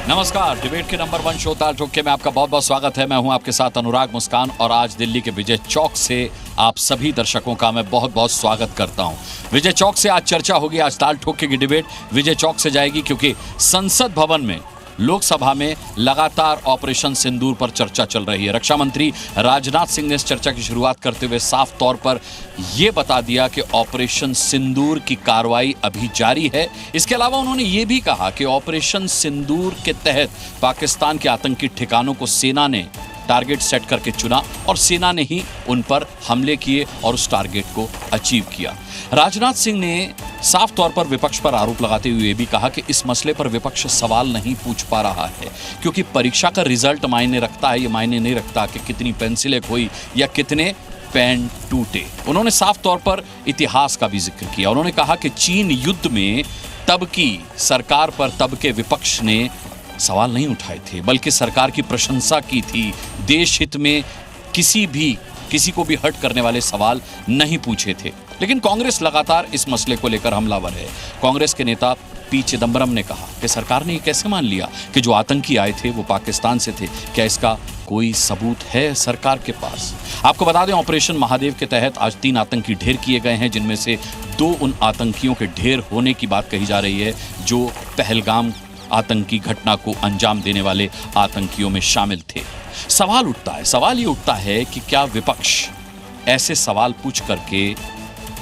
नमस्कार, डिबेट के number 1 show ताल ठोक में आपका बहुत बहुत स्वागत है। मैं हूं आपके साथ अनुराग मुस्कान और आज दिल्ली के विजय चौक से आप सभी दर्शकों का मैं बहुत बहुत स्वागत करता हूं। विजय चौक से आज चर्चा होगी, आज ताल ठोके की डिबेट विजय चौक से जाएगी क्योंकि संसद भवन में लोकसभा में लगातार ऑपरेशन सिंदूर पर चर्चा चल रही है। रक्षा मंत्री राजनाथ सिंह ने इस चर्चा की शुरुआत करते हुए साफ तौर पर यह बता दिया कि ऑपरेशन सिंदूर की कार्रवाई अभी जारी है। इसके अलावा उन्होंने ये भी कहा कि ऑपरेशन सिंदूर के तहत पाकिस्तान के आतंकी ठिकानों को सेना ने टारगेट सेट करके चुना और सेना ने ही उन पर हमले किए और उस टारगेट को अचीव किया। राजनाथ सिंह ने साफ तौर पर विपक्ष पर आरोप लगाते हुए भी कहा कि इस मसले पर विपक्ष सवाल नहीं पूछ पा रहा है क्योंकि परीक्षा का रिजल्ट मायने रखता है, ये मायने नहीं रखता कि कितनी पेंसिलें खोई या कितने पेन टूटे। उन्होंने साफ तौर पर इतिहास का भी जिक्र किया। उन्होंने कहा कि चीन युद्ध में तब की सरकार पर तब के विपक्ष ने सवाल नहीं उठाए थे बल्कि सरकार की प्रशंसा की थी। देश हित में किसी को भी हर्ट करने वाले सवाल नहीं पूछे थे। लेकिन कांग्रेस लगातार इस मसले को लेकर हमलावर है। कांग्रेस के नेता पी चिदंबरम ने कहा कि सरकार ने ये कैसे मान लिया कि जो आतंकी आए थे वो पाकिस्तान से थे, क्या इसका कोई सबूत है सरकार के पास? आपको बता दें, ऑपरेशन महादेव के तहत आज 3 आतंकी ढेर किए गए हैं, जिनमें से 2 उन आतंकियों के ढेर होने की बात कही जा रही है जो पहलगाम आतंकी घटना को अंजाम देने वाले आतंकियों में शामिल थे। सवाल ये उठता है कि क्या विपक्ष ऐसे सवाल पूछ करके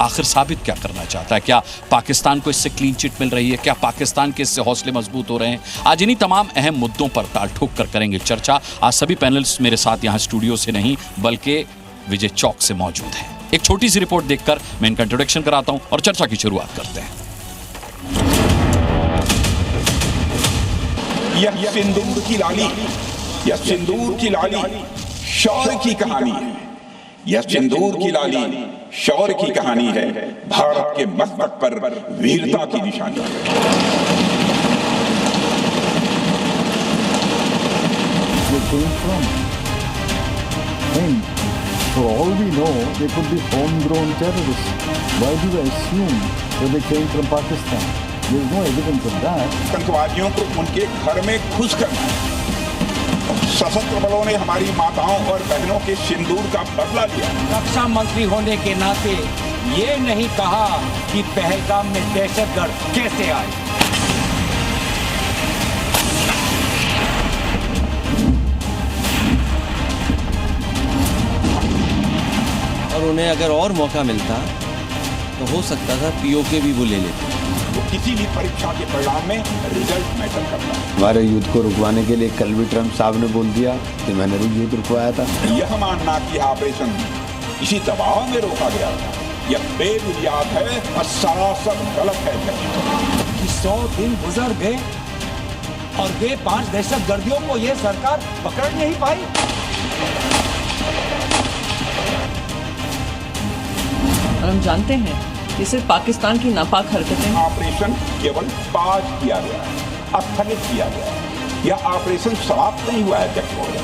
आखिर साबित क्या करना चाहता है? क्या पाकिस्तान को इससे क्लीन चिट मिल रही है? क्या पाकिस्तान के इससे हौसले मजबूत हो रहे हैं? आज इन्हीं तमाम अहम मुद्दों पर ताल ठोक कर करेंगे चर्चा। आज सभी पैनलिस्ट मेरे साथ यहाँ स्टूडियो से नहीं बल्कि विजय चौक से मौजूद हैं। एक छोटी सी रिपोर्ट देखकर मैं इनका इंट्रोडक्शन कराता हूं और चर्चा की शुरुआत करते हैं। यह सिंदूर की लाली, यह सिंदूर की लाली शौर्य की कहानी है। यह सिंदूर की लाली शौर्य की कहानी है, भारत के मस्तक पर वीरता की निशानी है। For all we know, they could be homegrown terrorists. Why do they assume that they came from Pakistan? There is no evidence of that. आतंकवादियों को उनके घर में घुस कर सशस्त्र बलों ने हमारी माताओं और बहनों के सिंदूर का बदला लिया। रक्षा मंत्री होने के नाते ये नहीं कहा कि पहलगाम में दहशतगर्द कैसे आए। और उन्हें अगर और मौका मिलता तो हो सकता था पीओके भी वो ले लेते। तो किसी भी परीक्षा के परिणाम में रिजल्ट मैटर करता है। हमारे युद्ध को रुकवाने के लिए कल भी ट्रंप साहब ने बोल दिया कि मैंने भी युद्ध रुकवाया था। यह मानना कि ऑपरेशन किसी दबाव में रोका गया था, यह बेबुनियाद है और सरासर गलत है। 100 दिन गुजर गए और वे 5 दहशतगर्दियों को ये सरकार पकड़ नहीं पाई। हम जानते हैं कि सिर्फ पाकिस्तान की नापाक हरकतें। ऑपरेशन केवल पाज किया गया है, स्थगित किया गया है। यह ऑपरेशन समाप्त नहीं हुआ है अध्यक्ष महोदय।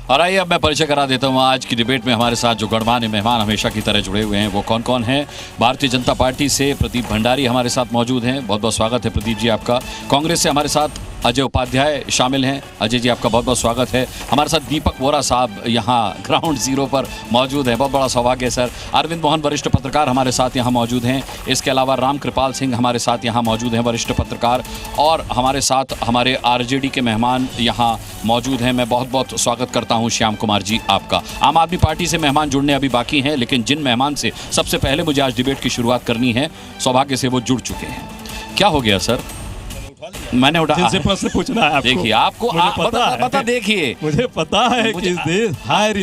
और आइए अब मैं परिचय करा देता हूं। आज की डिबेट में हमारे साथ जो गणमान्य मेहमान हमेशा की तरह जुड़े हुए हैं वो कौन कौन हैं। भारतीय जनता पार्टी से प्रदीप भंडारी हमारे साथ मौजूद हैं, बहुत बहुत स्वागत है प्रदीप जी आपका। कांग्रेस से हमारे साथ अजय उपाध्याय शामिल हैं, अजय जी आपका बहुत बहुत स्वागत है। हमारे साथ दीपक वोरा साहब यहाँ ग्राउंड जीरो पर मौजूद हैं, बहुत बड़ा सौभाग्य है सर। अरविंद मोहन वरिष्ठ पत्रकार हमारे साथ यहाँ मौजूद हैं। इसके अलावा राम कृपाल सिंह हमारे साथ यहाँ मौजूद हैं, वरिष्ठ पत्रकार। और हमारे साथ हमारे आरजेडी के मेहमान यहाँ मौजूद हैं। मैं बहुत बहुत स्वागत करता हूँ श्याम कुमार जी आपका। आम आदमी पार्टी से मेहमान जुड़ने अभी बाकी हैं, लेकिन जिन मेहमान से सबसे पहले मुझे आज डिबेट की शुरुआत करनी है, सौभाग्य से वो जुड़ चुके हैं। क्या हो गया सर? मैंने उठा जिनसे प्रश्न पूछना है आपको। देखिए आपको पता देखिए मुझे पता है कि इस देश हायर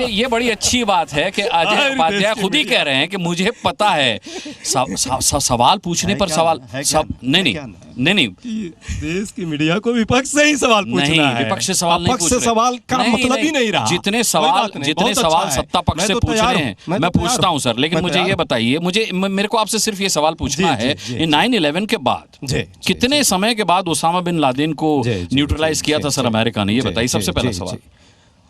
ये बड़ी अच्छी बात है कि अजय उपाध्याय खुद ही कह रहे हैं कि मुझे पता है। सवाल पूछने पर सवाल सब नहीं देश की मीडिया को विपक्ष से ही सवाल पूछना है। विपक्ष से सवाल नहीं पूछ रहे। सवाल का मतलब ही नहीं रहा। जितने सवाल सत्ता पक्ष से पूछ रहे हैं मैं पूछता हूं सर, लेकिन मुझे ये बताइए, मेरे को आपसे सिर्फ ये सवाल पूछना है, 9/11 के बाद कितने समय के बाद ओसामा बिन लादेन को न्यूट्रलाइज किया था सर अमेरिका ने? ये बताइए सबसे पहला सवाल।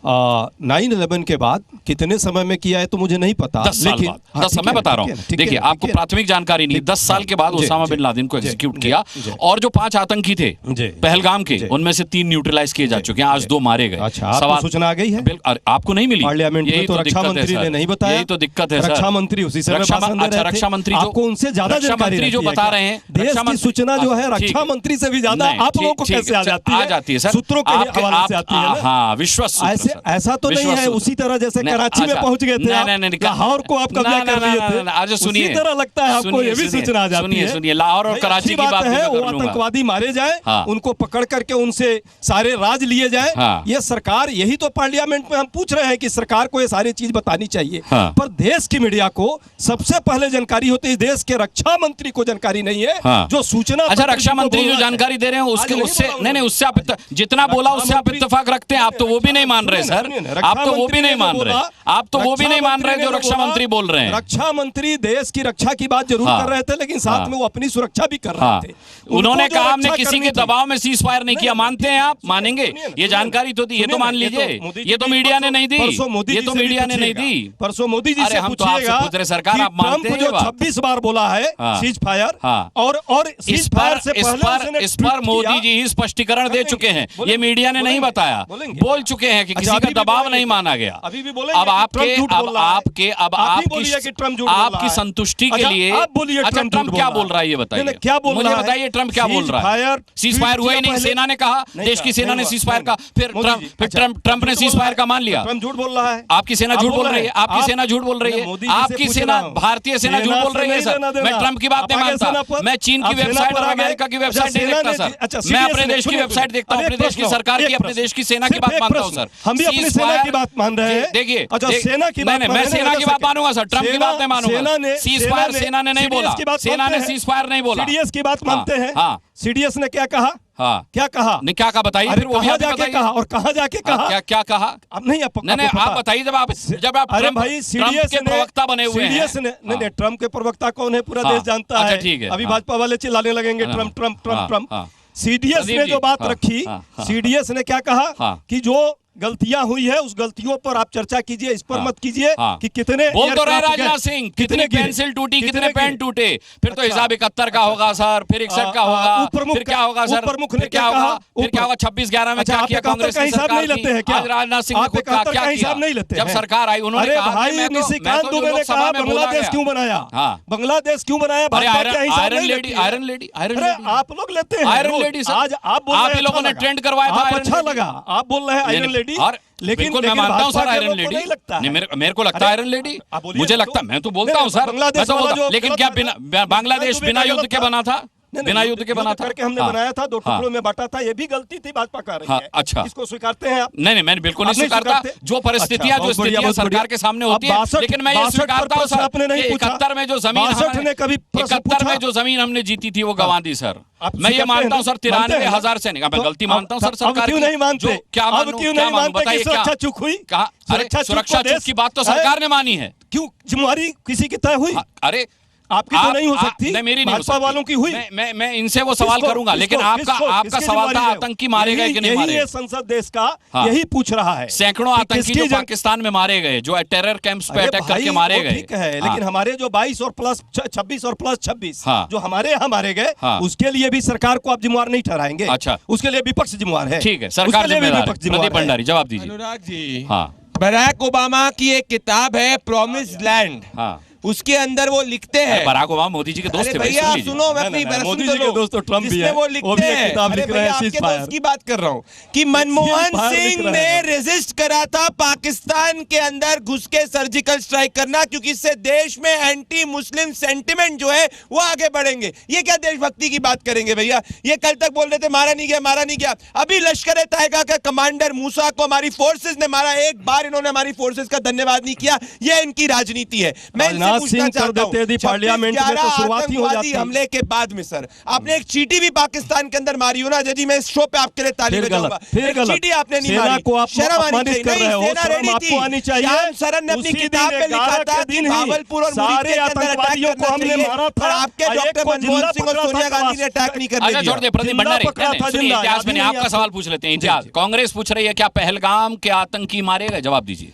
9/11 के बाद कितने समय में किया है तो मुझे नहीं पता, 10 साल बाद। 10 मैं बता रहा हूँ, देखिए आपको प्राथमिक जानकारी नहीं, 10 साल के बाद ओसामा बिन लादेन को एग्जीक्यूट किया, और जो 5 आतंकी थे पहलगाम के, उनमें से 3 न्यूट्रलाइज किए जा चुके हैं, आज 2 मारे गए। अच्छा, सवाल सूचना आ गई है? आपको नहीं मिली? पार्लियामेंट में तो रक्षा मंत्री ने नहीं बताया। यही तो दिक्कत है सर। रक्षा मंत्री उसी समय भाषण दे रहे थे। रक्षा मंत्री आपको उनसे ज्यादा जानकारी जो बता रहे हैं, देश की सूचना जो है रक्षा मंत्री से भी ज्यादा आप लोगों को कैसे आ जाती है सर? सूत्रों के हवाले से आती है। हाँ, विश्वास ऐसा तो नहीं है उसी तरह जैसे कराची में पहुंच गए थे, लाहौर को आप कब्जा कर लिए थे, आज सुनिए, उसी तरह लगता है आपको ये भी सूचना आ जाती है। सुनिए, लाहौर और कराची की बात है, वो आतंकवादी मारे जाए, उनको पकड़ करके उनसे सारे राज लिए जाए। ये सरकार, यही तो पार्लियामेंट में हम पूछ रहे हैं कि सरकार को ये सारी चीज बतानी चाहिए, पर देश की मीडिया को सबसे पहले जानकारी होती है, देश के रक्षा मंत्री को जानकारी नहीं है जो सूचना। अच्छा, रक्षा मंत्री जो जानकारी दे रहे हैं उससे नहीं, उससे आप जितना बोला उससे आप इत्तेफाक रखते हैं। आप तो वो भी नहीं मान रहे सर, आप तो वो भी नहीं मान रहे, आप तो वो भी नहीं मान रहे जो रक्षा मंत्री बोल रहे हैं। रक्षा मंत्री देश की रक्षा की बात जरूर कर रहे थे, लेकिन साथ में वो अपनी सुरक्षा भी कर रहे थे। उन्होंने कहा हमने किसी के दबाव में सीज फायर नहीं किया। मानते हैं आप? मानेंगे? ये जानकारी तो दी, ये तो मान लीजिए, ये तो मीडिया ने नहीं दी, ये तो मीडिया ने नहीं दी। परसों मोदी जी से हम तो आपसे पूछ रहे सरकार, आप मानते हैं? जो 26 बार बोला है सीज फायर, और इस पर मोदी जी ही स्पष्टीकरण दे चुके हैं, ये मीडिया ने नहीं बताया। बोल चुके हैं कि किसी का दबाव नहीं माना गया। अभी भी बोले अब आपकी संतुष्टि के लिए अच्छा, ट्रम्प क्या बोल रहा है ये बताइए, मुझे बताइए, ट्रम्प क्या बोल रहा है? सीज फायर हुआ ही नहीं, सेना ने कहा, देश की सेना ने सीज फायर का, फिर ट्रम्प ने सीज फायर का मान लिया। ट्रम्प झूठ बोल रहा है, आपकी सेना झूठ बोल रही है, आपकी सेना झूठ बोल रही है, आपकी सेना, भारतीय सेना झूठ बोल रही है सर। मैं ट्रम्प की बात नहीं मानता, मैं चीन की वेबसाइट और अमेरिका की वेबसाइट नहीं देखता सर, मैं अपने देश की वेबसाइट देखता हूँ, अपने देश की सरकार की, अपने देश की सेना की बात मानता हूँ सर। हम भी अपनी सेना की बात मान रहे हैं। देखिए, सेना की बात, मैं सेना की बात मानूंगा सर, ट्रम्प की बात नहीं मानूंगा। सीज फायर सेना ने नहीं बोला, सेना ने सीज फायर नहीं बोला। सीडीएस की बात मानते हैं? सीडीएस ने क्या कहा? क्या कहा? नहीं, क्या कहा बताइए, फिर वो भी जाके कहा, और कहाँ जाके कहा? क्या कहा? अब नहीं, आप बताइए, जब आप अरे भाई, सीडीएस के प्रवक्ता बने हुए हैं। सीडीएस ने नहीं, ट्रम्प के प्रवक्ता कौन है पूरा देश जानता है। ठीक है, अभी भाजपा वाले चिल्लाने लगेंगे Trump Trump Trump Trump. CDS ने जो बात रखी, सीडीएस ने क्या कहा कि जो गलतियां हुई है उस गलतियों पर आप चर्चा कीजिए, इस पर मत कीजिए कि कितने बोल तो रहे राजनाथ सिंह, कितने पेंसिल टूटी, कितने पेन टूटे, फिर तो हिसाब 71 का होगा सर, फिर 61 का होगा, फिर क्या होगा सर, प्रमुख ने क्या होगा, फिर क्या होगा 26/11 में क्या किया कांग्रेस की सरकार की? आज राजनाथ सिंह ने खुद कहा क्या किया, जब सरकार आई उन्होंने कहा निशिकांत दुबे ने कहा बांग्लादेश क्यों बनाया, बांग्लादेश क्यों बनाया? आयरन लेडी, आप लोग लेते हैं आयरन लेडी सर, आज आप बोल रहे हैं लोगों ने ट्रेंड करवाया था, अच्छा लगा आप बोल रहे हैं आयरन लेडी। लेकिन मैं मानता हूं सर आयरन लेडी, मेरे को लगता है आयरन लेडी, मुझे लगता, मैं तो बोलता हूं सर, लेकिन क्या बांग्लादेश बिना युद्ध के बना था? बिना युद्ध के बना था, करके हमने बनाया था, 2 टुकड़ों में बांटा था, ये भी गलती थी, भाजपा कर रही है। अच्छा, इसको स्वीकारते हैं आप? नहीं, मैं बिल्कुल नहीं स्वीकारता। जो परिस्थितियां, जो स्थितियां सरकार के सामने होती है, लेकिन मैं ये स्वीकारता हूं सर, 71 में जो जमीन 71 में जो जमीन हमने जीती थी वो गंवा दी सर। मैं ये मानता हूं सर, 93,000 सैनिक, मैं गलती मानता हूं सर सरकार की। क्यों नहीं मानते? क्या बताइए, सुरक्षा चूक हुई? सुरक्षा चूक की बात तो सरकार ने मानी है। क्यों जिम्मेवारी किसी की तय हुई? अरे आपकी तो नहीं हो सकती, नहीं, मेरी नहीं, भाजपा वालों की हुई। मैं इनसे वो सवाल करूंगा, लेकिन आपका सवाल था आतंकी मारे गए कि नहीं मारे? यही संसद देश का यही पूछ रहा है। सैकड़ों आतंकी जो पाकिस्तान में मारे गए, जो टेरर कैंप्स पे अटैक करके मारे गए, ठीक है, लेकिन हमारे जो 22 और प्लस 26 और प्लस 26 जो हमारे यहाँ मारे गए, उसके लिए भी सरकार को आप जिम्मेवार नहीं ठहराएंगे। अच्छा, उसके लिए विपक्ष जिम्मेवार है। ठीक है, सरकार जिम्मेदार है। प्रदीप भंडारी जवाब दीजिए। अनुराग जी, बराक ओबामा की एक किताब है प्रॉमिस्ड लैंड, उसके अंदर वो लिखते हैं, बराक ओबामा मोदी जी के दोस्त थे भैया, सुनो, मैं अपनी मोदी जी के दोस्त तो ट्रम्प भी है, वो लिखते हैं, अरे भैया आपके दोस्त की बात कर रहा हूँ कि मनमोहन सिंह ने रेजिस्ट करा था पाकिस्तान के अंदर घुस के सर्जिकल स्ट्राइक करना, क्योंकि इससे देश में एंटी मुस्लिम सेंटिमेंट जो है वो आगे बढ़ेंगे। ये क्या देशभक्ति की बात करेंगे भैया? ये कल तक बोल रहे थे मारा नहीं गया, मारा नहीं गया। अभी लश्कर तैयबा का कमांडर मूसा को हमारी फोर्सेज ने मारा, एक बार इन्होंने हमारी फोर्सेज का धन्यवाद नहीं किया। ये इनकी राजनीति है। मैं पासिंग कर देते यदि पार्लियामेंट में तो शुरुआत ही हो जाती। हमले के बाद में सर आपने एक चींटी भी पाकिस्तान के अंदर मारी हो ना यदि मैं इस शो पे आपके लिए ताली बजाऊंगा। फिर गलत, चींटी आपने नहीं सेना मारी, को आप शर्म आनी अपमानित कर रहे हो, शर्म आपको आनी चाहिए। श्याम सरन ने अपनी किताब में लिखा था कि भागलपुर और सारे आतंकवादियों को हमने मारा था, आपके डॉक्टर मनमोहन सिंह और सोनिया गांधी ने अटैक नहीं करने दिया। छोड़ दे प्रदीप भंडारी, इतिहास में आपका सवाल पूछ लेते हैं। इतिहास कांग्रेस पूछ रही है क्या पहलगाम के आतंकी मारे गए? जवाब दीजिए।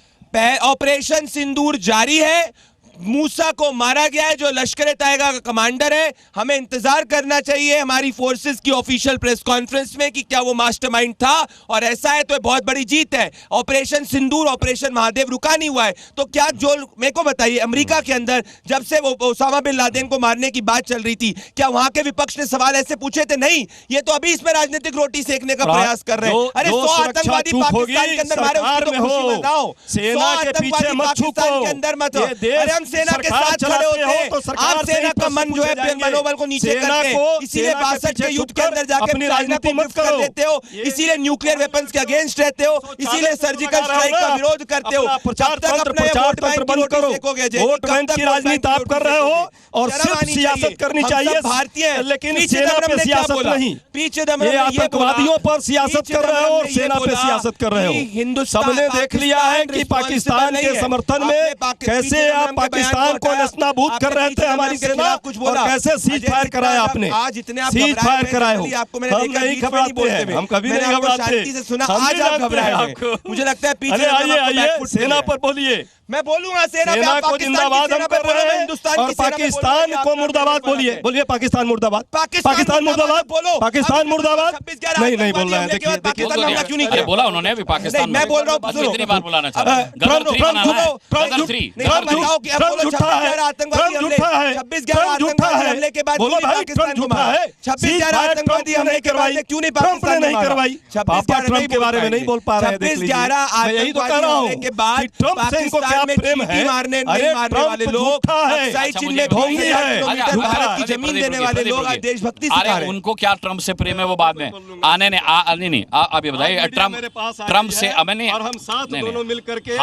ऑपरेशन सिंदूर जारी है, मूसा को मारा गया है जो लश्कर तैयबा का कमांडर है। हमें इंतजार करना चाहिए हमारी फोर्सेस की ऑफिशियल प्रेस कॉन्फ्रेंस में कि क्या वो मास्टरमाइंड था, और ऐसा है तो बहुत बड़ी जीत है। ऑपरेशन सिंदूर, ऑपरेशन महादेव रुका नहीं हुआ है। तो क्या जो मेरे को बताइए, अमेरिका के अंदर जब से वो ओसामा बिन लादेन को मारने की बात चल रही थी, क्या वहां के विपक्ष ने सवाल ऐसे पूछे थे? नहीं, ये तो अभी इसमें राजनीतिक रोटी सेकने का प्रयास कर रहे हैं। अरे 100 आतंकवादी पाकिस्तान के अंदर मारे, उसकी तो खुशी मनाओ। सेना के पीछे मत छुपो, के अंदर मत हो। अरे हम सेना के साथ खड़े होते, तो आप सेना का मन जो है मनोबल को नीचे करके, इसीलिए 62 के युद्ध के अंदर जाके अपनी राजनीति मत कर देते हो, इसीलिए न्यूक्लियर वेपन्स के अगेंस्ट रहते हो, इसीलिए सर्जिकल स्ट्राइक का विरोध करते हो। प्रचार तंत्र बंद करो, वोट बैंक की राजनीति आप कर रहे हो और सिर्फ सियासत करनी चाहिए भारतीय, लेकिन सेना पे सियासत नहीं। पीछे ये आतंकवादियों पर सियासत कर रहे हो और सेना पे सियासत कर रहे हो। सबने देख लिया है कि पाकिस्तान के समर्थन में कैसे आप पाकिस्तान को नस्तानाबूद कर रहे थे हमारी सेना, और कैसे सीज फायर कराया आपने, सीज फायर कराए हो। हम नहीं घबराते हैं, हम कभी नहीं घबराते। आज आप घबराए हैं, मुझे लगता है पीछे। आइए सेना पर बोलिए। मैं बोलूंगा सेना को जिंदाबाद हम कर रहे हैं, और पाकिस्तान को मुर्दाबाद बोलिए। बोलिए पाकिस्तान मुर्दाबाद, पाकिस्तान मुर्दाबाद बोलो, पाकिस्तान मुर्दाबाद। नहीं बोल रहे हैं, देखिए बोला उन्होंने अभी पाकिस्तान। मैं बोल रहा हूँ, कितनी बार बुलाना चाहता है? हमले के बाद बोलो भाई, ट्रम्प झूठा है। 26/11 आतंकवादी हमले के बाद क्यों नहीं पाकिस्तान नहीं करवाई? पापा ट्रम्प के बारे में नहीं बोल पा रहे हैं। 26/11 आतंकवादी हमले के बाद ट्रम्प से इनको क्या प्रेम है? मारने वाले लोग, ढोंगी है, भारत की जमीन देने वाले लोग आज देशभक्ति सिखा रहे हैं। उनको क्या ट्रम्प से प्रेम है वो बाद में आने नहीं आप ये बताइए। ट्रम्प से और हम साथ दोनों मिलकर के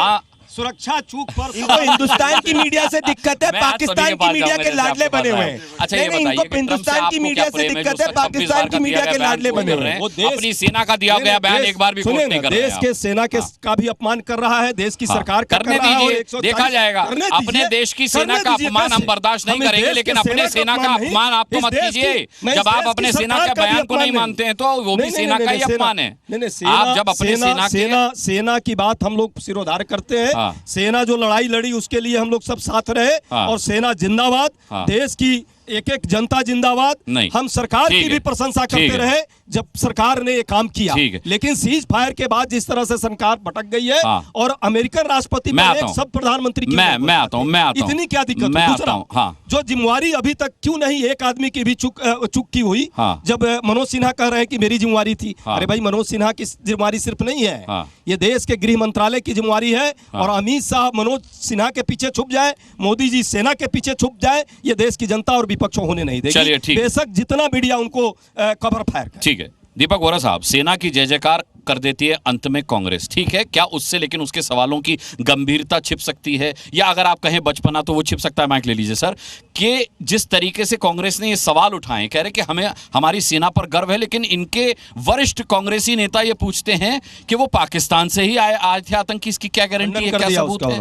सुरक्षा चूक पर इनको हिंदुस्तान की मीडिया से दिक्कत है, पाकिस्तान की मीडिया के लाडले बने हुए हैं। अच्छा ये बताइए, इनको हिंदुस्तान की मीडिया से दिक्कत है, पाकिस्तान की मीडिया के लाडले बने हुए हैं। अपनी सेना का दिया गया बयान एक बार भी कोट नहीं कर रहे हैं। देश के सेना के का भी अपमान कर रहा है, देश की सरकार करने दीजिए, देखा जाएगा। अपने देश की सेना का अपमान हम बर्दाश्त नहीं करेंगे, लेकिन अपने सेना का अपमान आप तो मत कीजिए। जब आप अपने सेना के बयान को नहीं मानते हैं तो वो भी सेना का ही अपमान है। आप जब अपने सेना की बात हम लोग सिरोधार करते हैं, सेना जो लड़ाई लड़ी उसके लिए हम लोग सब साथ रहे, और सेना जिंदाबाद, देश की एक जनता जिंदाबाद। हम सरकार की भी प्रशंसा करते रहे जब सरकार ने ये काम किया, लेकिन सीज फायर के बाद जिस तरह से सरकार भटक गई है, और अमेरिकन राष्ट्रपति सब प्रधानमंत्री मैं आता हूं इतनी क्या दिक्कत? दूसरा जो जिम्मेवारी अभी तक क्यों नहीं एक आदमी की भी चुक की हुई, जब मनोज सिन्हा कह रहे हैं कि मेरी जिम्मेवारी थी। अरे भाई, मनोज सिन्हा की जिम्मेवारी सिर्फ नहीं है, ये देश के गृह मंत्रालय की जिम्मेवारी है। और अमित शाह मनोज सिन्हा के पीछे छुप जाए, मोदी जी सेना के पीछे छुप जाए, ये देश की जनता और विपक्ष होने नहीं देगी। बेशक जितना मीडिया उनको कवर फायर करे। ठीक है दीपक वोरा साहब, सेना की जय जयकार कर देती है अंत में कांग्रेस, ठीक है, क्या उससे लेकिन उसके सवालों की गंभीरता छिप सकती है, या अगर आप कहें बचपना तो वो छिप सकता है? माइक ले लीजिए सर, कि जिस तरीके से कांग्रेस ने ये सवाल उठाए, कह रहे कि हमें हमारी सेना पर गर्व है, लेकिन इनके वरिष्ठ कांग्रेसी नेता ये पूछते हैं कि वो पाकिस्तान से ही आए थे आतंकी, इसकी क्या गारंटी है, क्या सबूत है?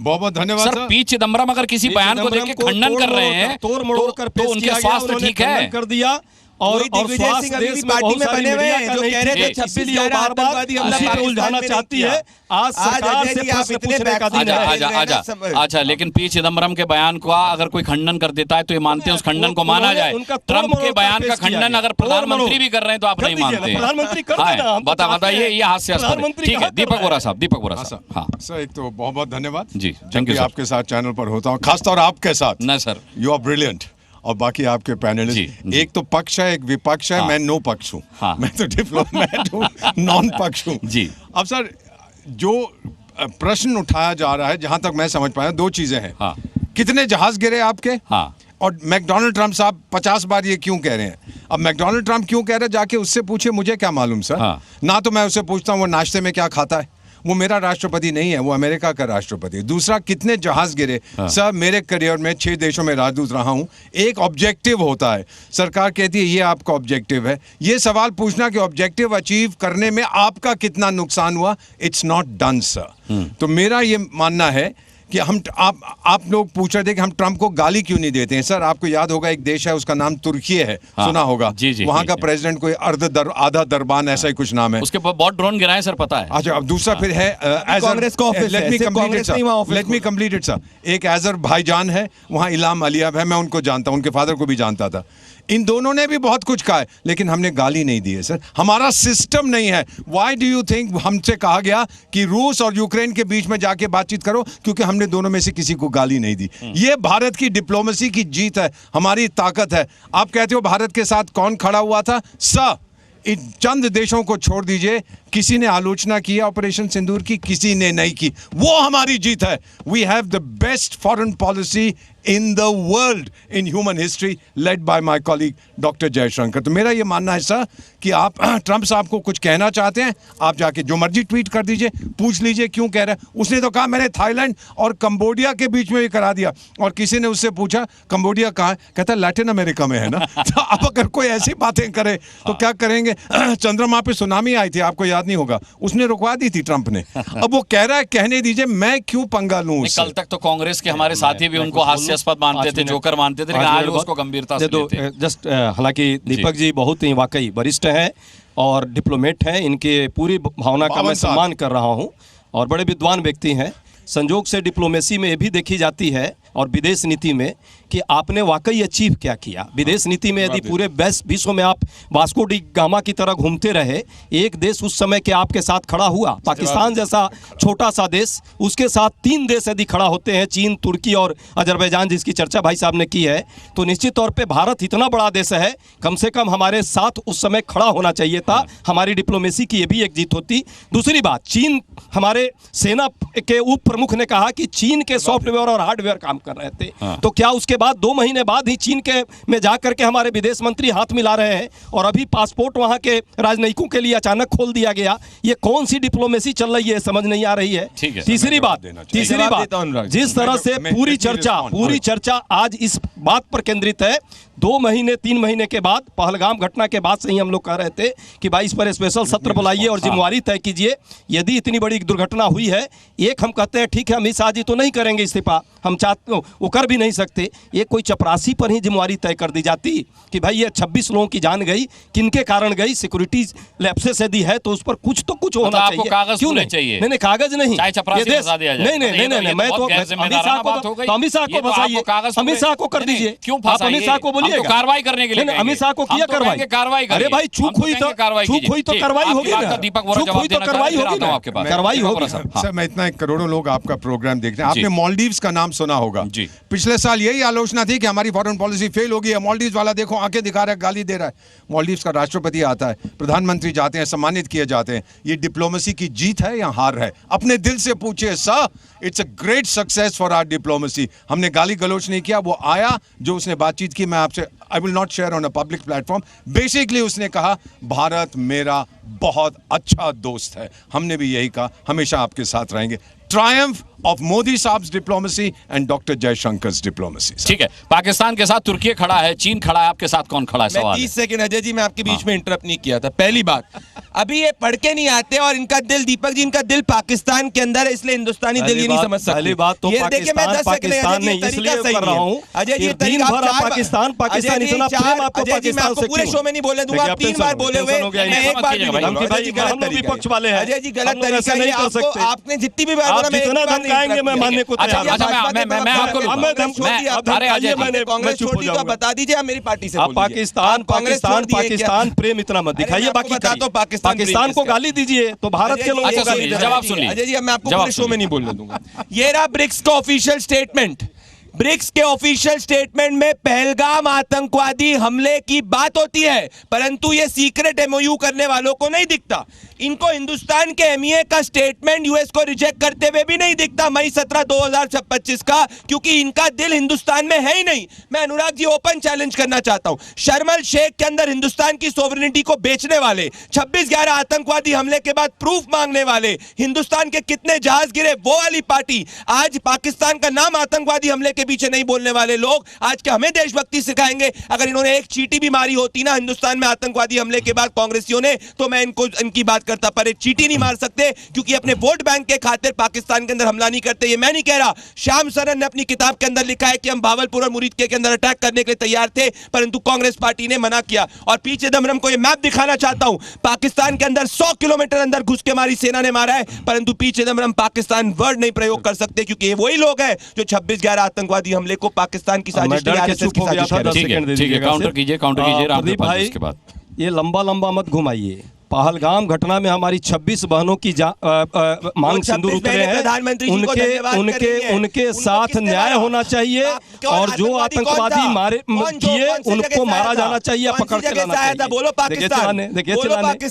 बहुत धन्यवाद सर। पी चिदम्बरम अगर किसी बयान को देख के खंडन कर रहे हैं तो उनके स्वास्थ्य ठीक है कर दिया। और दिग्विजय सिंह अभी भी पार्टी में बने हुए हैं, जो कह रहे थे 26/11 आतंकवादी हमला पे उलझाना चाहती है। आज सरकार से प्रश्न पूछने का दिन है। अच्छा, लेकिन पी चिदम्बरम के बयान को अगर कोई खंडन कर देता है तो ये मानते हैं उस खंडन को माना जाए। ट्रम्प के बयान का खंडन अगर प्रधानमंत्री भी कर रहे हैं तो आप नहीं मानते? प्रधानमंत्री बताइए, ये हास्यास्पद है। ठीक है, दीपक वोरा साहब। हाँ सर, एक तो बहुत बहुत धन्यवाद जी, थैंक यू। आपके साथ चैनल पर होता हूँ, खासतौर आपके साथ। नहीं सर, यू आर ब्रिलियंट। और बाकी आपके पैनलिस्ट, एक तो पक्ष है, एक विपक्ष है। मैं नो पक्ष हूँ, मैं तो डिप्लोमेट हूँ, नॉन पक्ष हूँ जी। अब सर, जो प्रश्न उठाया जा रहा है, जहां तक मैं समझ पाया, दो चीजें हैं। कितने जहाज गिरे आपके, और मैकडोनाल्ड ट्रम्प साहब 50 बार ये क्यों कह रहे हैं। अब मैकडोनाल्ड ट्रम्प क्यों कह रहे हैं, जाके उससे पूछे, मुझे क्या मालूम सर। ना तो मैं उससे पूछता हूँ वो नाश्ते में क्या खाता है, वो मेरा राष्ट्रपति नहीं है, वो अमेरिका का राष्ट्रपति है। दूसरा, कितने जहाज गिरे। सर, मेरे करियर में 6 देशों में राजदूत रहा हूं। एक ऑब्जेक्टिव होता है, सरकार कहती है ये आपका ऑब्जेक्टिव है। ये सवाल पूछना कि ऑब्जेक्टिव अचीव करने में आपका कितना नुकसान हुआ, इट्स नॉट डन सर। तो मेरा ये मानना है कि आप लोग पूछ रहे थे कि हम ट्रंप को गाली क्यों नहीं देते हैं। सर, आपको याद होगा एक देश है, उसका नाम तुर्की है, सुना होगा। वहां का प्रेसिडेंट कोई आधा दरबान ऐसा ही कुछ नाम है। उसके बहुत ड्रोन गिराए सर, पता है। अच्छा, अब दूसरा फिर है कांग्रेस का office. Let me complete it sir. एक अजरबैजान है, वहां इल्हाम अलियव है, मैं उनको जानता हूं, उनके फादर को भी जानता था। इन दोनों ने भी बहुत कुछ कहा है, लेकिन हमने गाली नहीं दी है सर। हमारा सिस्टम नहीं है। व्हाई डू यू थिंक हमसे कहा गया कि रूस और यूक्रेन के बीच में जाके बातचीत करो? क्योंकि हमने दोनों में से किसी को गाली नहीं दी। ये भारत की डिप्लोमेसी की जीत है, हमारी ताकत है। आप कहते हो भारत के साथ कौन खड़ा हुआ था? सर, इन चंद देशों को छोड़ दीजिए, किसी ने आलोचना की ऑपरेशन सिंदूर की? किसी ने नहीं की। वो हमारी जीत है। We have the best foreign policy in the world in human history, led by my colleague doctor Jaishankar. तो मेरा ये मानना है सर कि आप ट्रंप साहब को कुछ कहना चाहते हैं, आप जाके जो मर्जी ट्वीट कर दीजिए, पूछ लीजिए क्यों कह रहे हैं। उसने तो कहा मैंने थाईलैंड और कंबोडिया के बीच में भी करा दिया, और किसी ने उससे पूछा कंबोडिया कहाँ है, कहता लैटिन अमेरिका में है ना। तो अब अगर कोई ऐसी बातें करे तो क्या करेंगे? चंद्रमा पे सुनामी आई थी, आपको याद नहीं होगा, उसने रुकवा दी थी ट्रंप ने। अब वो कह रहा है, कहने दीजिए, मैं क्यों पंगा लूं उससे? कल तक तो कांग्रेस के हमारे साथी भी उनको हास्यास्पद मानते थे, जोकर मानते थे, लेकिन आज उसको गंभीरता से लेते हैं। जस्ट हालांकि दीपक जी बहुत ही वाकई वरिष्ठ हैं और डिप्लोमेट हैं, इनके पूरी भावना का मैं सम्मान कर रहा हूं और बड़े विद्वान व्यक्ति हैं। संजोग से डिप्लोमेसी में ये भी देखी जाती है और विदेश नीति में कि आपने वाकई अचीव क्या किया। विदेश नीति में यदि पूरे विश्व में आप वास्को डी गामा की तरह घूमते रहे, एक देश उस समय के आपके साथ खड़ा हुआ, पाकिस्तान जैसा छोटा सा देश, उसके साथ 3 देश यदि खड़ा होते हैं, चीन, तुर्की और अजरबैजान, जिसकी चर्चा भाई साहब ने की है, तो निश्चित तौर पे भारत इतना बड़ा देश है, कम से कम हमारे साथ उस समय खड़ा होना चाहिए था। हमारी डिप्लोमेसी की ये भी एक जीत होती। दूसरी बात, चीन, हमारे सेना के उप प्रमुख ने कहा कि चीन के सॉफ्टवेयर और हार्डवेयर काम कर रहे थे, तो क्या उसके बाद 2 महीने बाद ही चीन के में जाकर के हमारे विदेश मंत्री हाथ मिला रहे हैं और अभी पासपोर्ट वहां के राजनयिकों के लिए अचानक खोल दिया गया? ये कौन सी डिप्लोमेसी चल रही है, समझ नहीं आ रही है। तीसरी बात, जिस तरह से पूरी चर्चा आज इस बात पर केंद्रित है, 2 महीने 3 महीने के बाद, पहलगाम घटना के बाद से ही हम लोग कह रहे थे कि भाई इस पर स्पेशल सत्र बुलाइए और जिम्मेवारी तय कीजिए। यदि इतनी बड़ी दुर्घटना हुई है, एक हम कहते हैं ठीक है अमित शाह जी तो नहीं करेंगे इस्तीफा, हम चाहते वो कर भी नहीं सकते, ये कोई चपरासी पर ही जिम्मेवारी तय कर दी जाती कि भाई ये 26 लोगों की जान गई, किनके कारण गई, सिक्योरिटी लैप्सेस यदि है तो उस पर कुछ तो कुछ होना चाहिए। क्यों नहीं चाहिए? नहीं, कागज नहीं, नहीं, मैं तो अमित शाह को फंसाइए, अमित शाह को कर दीजिए, क्यों अमित शाह को बोलिए कार्रवाई करने के लिए, अमित शाह को किया कार्रवाई। अरे भाई चूक हुई तो कार्रवाई होगी ना, दीपक चूक हुई तो कार्रवाई होगी ना, कार्रवाई होगी। सर, मैं इतना करोड़ों लोग आपका प्रोग्राम देखते हैं, आपने मालदीव्स का नाम सुना होगा। पिछले साल यही आलोचना थी कि हमारी फॉरेन पॉलिसी फेल हो गई है, मालदीव्स वाला देखो आंखें दिखा रहा है, गाली दे रहा है। मालदीव्स का राष्ट्रपति आता है, प्रधानमंत्री जाते हैं, सम्मानित किए जाते हैं। ये डिप्लोमेसी की जीत है या हार है? अपने दिल से पूछिए sir, it's a great success for our diplomacy. हमने गाली गलोच नहीं किया, वो आया, जो उसने बातचीत की, मैं आपसे I will not share on a public platform, basically उसने कहा भारत मेरा बहुत अच्छा दोस्त है। हमने भी यही कहा, हमेशा आपके साथ रहेंगे। ट्रायम्फ ऑफ मोदी साहब diplomacy and doctor Jaishankar diplomacy. ठीक है, पाकिस्तान के साथ तुर्की खड़ा है, चीन खड़ा है, आपके साथ कौन खड़ा है? सवाल 30 सेकंड अजय जी, मैं आपके बीच में इंटरप्ट नहीं किया था। पहली बात, अभी ये पढ़ के नहीं आते और इनका दिल, दीपक जी, इनका दिल पाकिस्तान के अंदर है, इसलिए हिंदुस्तानी दिल ये नहीं समझ सकते। पहली बात तो पाकिस्तान नहीं, इसलिए कर रहा हूं अजय जी, पाकिस्तान इतना प्रेम आपको पाकिस्तान से पूरे शो में नहीं बोले दूंगा, 3 बार बोले हुए, मैं एक बार विपक्ष वाले हैं। अजय जी गलत तरीका नहीं कर सकते, आपने जितनी भी बार बोला मैं मैं मानने को तैयार हूं। कांग्रेस छोड़ दी तो बता दीजिए, आप मेरी पार्टी से पाकिस्तान प्रेम इतना मत दिखाइए, बाकी तो पाकिस्तान को गाली दीजिए तो भारत के लोगों को गाली दीजिए। जवाब सुनिए अजय जी, मैं आपको पूरे शो में नहीं बोलने दूंगा। ये रहा ब्रिक्स का ऑफिशियल स्टेटमेंट। ब्रिक्स के ऑफिशियल स्टेटमेंट में पहलगाम आतंकवादी हमले की बात होती है, परंतु ये सीक्रेट एमओयू करने वालों को नहीं दिखता। इनको हिंदुस्तान के एमईए का स्टेटमेंट यूएस को रिजेक्ट करते हुए भी नहीं दिखता मई 17, 2025 का, क्योंकि इनका दिल हिंदुस्तान में है ही नहीं। मैं अनुराग जी ओपन चैलेंज करना चाहता हूं, शर्मल शेख के अंदर हिंदुस्तान की सोवरेनिटी को बेचने वाले, 26/11 आतंकवादी हमले के बाद प्रूफ मांगने वाले, हिंदुस्तान के कितने जहाज गिरे वो वाली पार्टी, आज पाकिस्तान का नाम आतंकवादी हमले के पीछे नहीं बोलने वाले लोग आज के हमें देशभक्ति सिखाएंगे। अगर इन्होंने एक चीटी भी मारी होती ना हिंदुस्तान में आतंकवादी हमले के बाद कांग्रेसियों ने, तो मैं इनकी बात करता, पर एक चीटी नहीं मार सकते क्योंकि अपने वोट बैंक के खातिर पाकिस्तान के अंदर हमला नहीं करते। ये मैं नहीं कह रहा, श्याम सरन ने अपनी किताब के अंदर लिखा है कि हम भावलपुर और मुरीद के अंदर अटैक करने के लिए तैयार थे, परंतु कांग्रेस पार्टी ने मना किया। और पी चिदम्बरम को ये मैप दिखाना चाहता हूं, पाकिस्तान के अंदर 100 किलोमीटर अंदर घुस के हमारी सेना ने मारा है, परंतु पी चिदम्बरम पाकिस्तान वर्ड नहीं प्रयोग कर सकते क्योंकि ये वही लोग हैं जो 26/11 आतंकवादी हमले को पाकिस्तान की साजिश काउंटर कीजिए प्रदीप भाई, ये लंबा मत घुमाइए। पहलगाम घटना में हमारी 26 बहनों की मांग सिंदूर उतरे हैं, उनके साथ न्याय होना चाहिए और जो आतंकवादी मारे किए उनको मारा जाना चाहिए, पकड़ के लाना चाहिए। बोलो पाकिस्तान, देखिए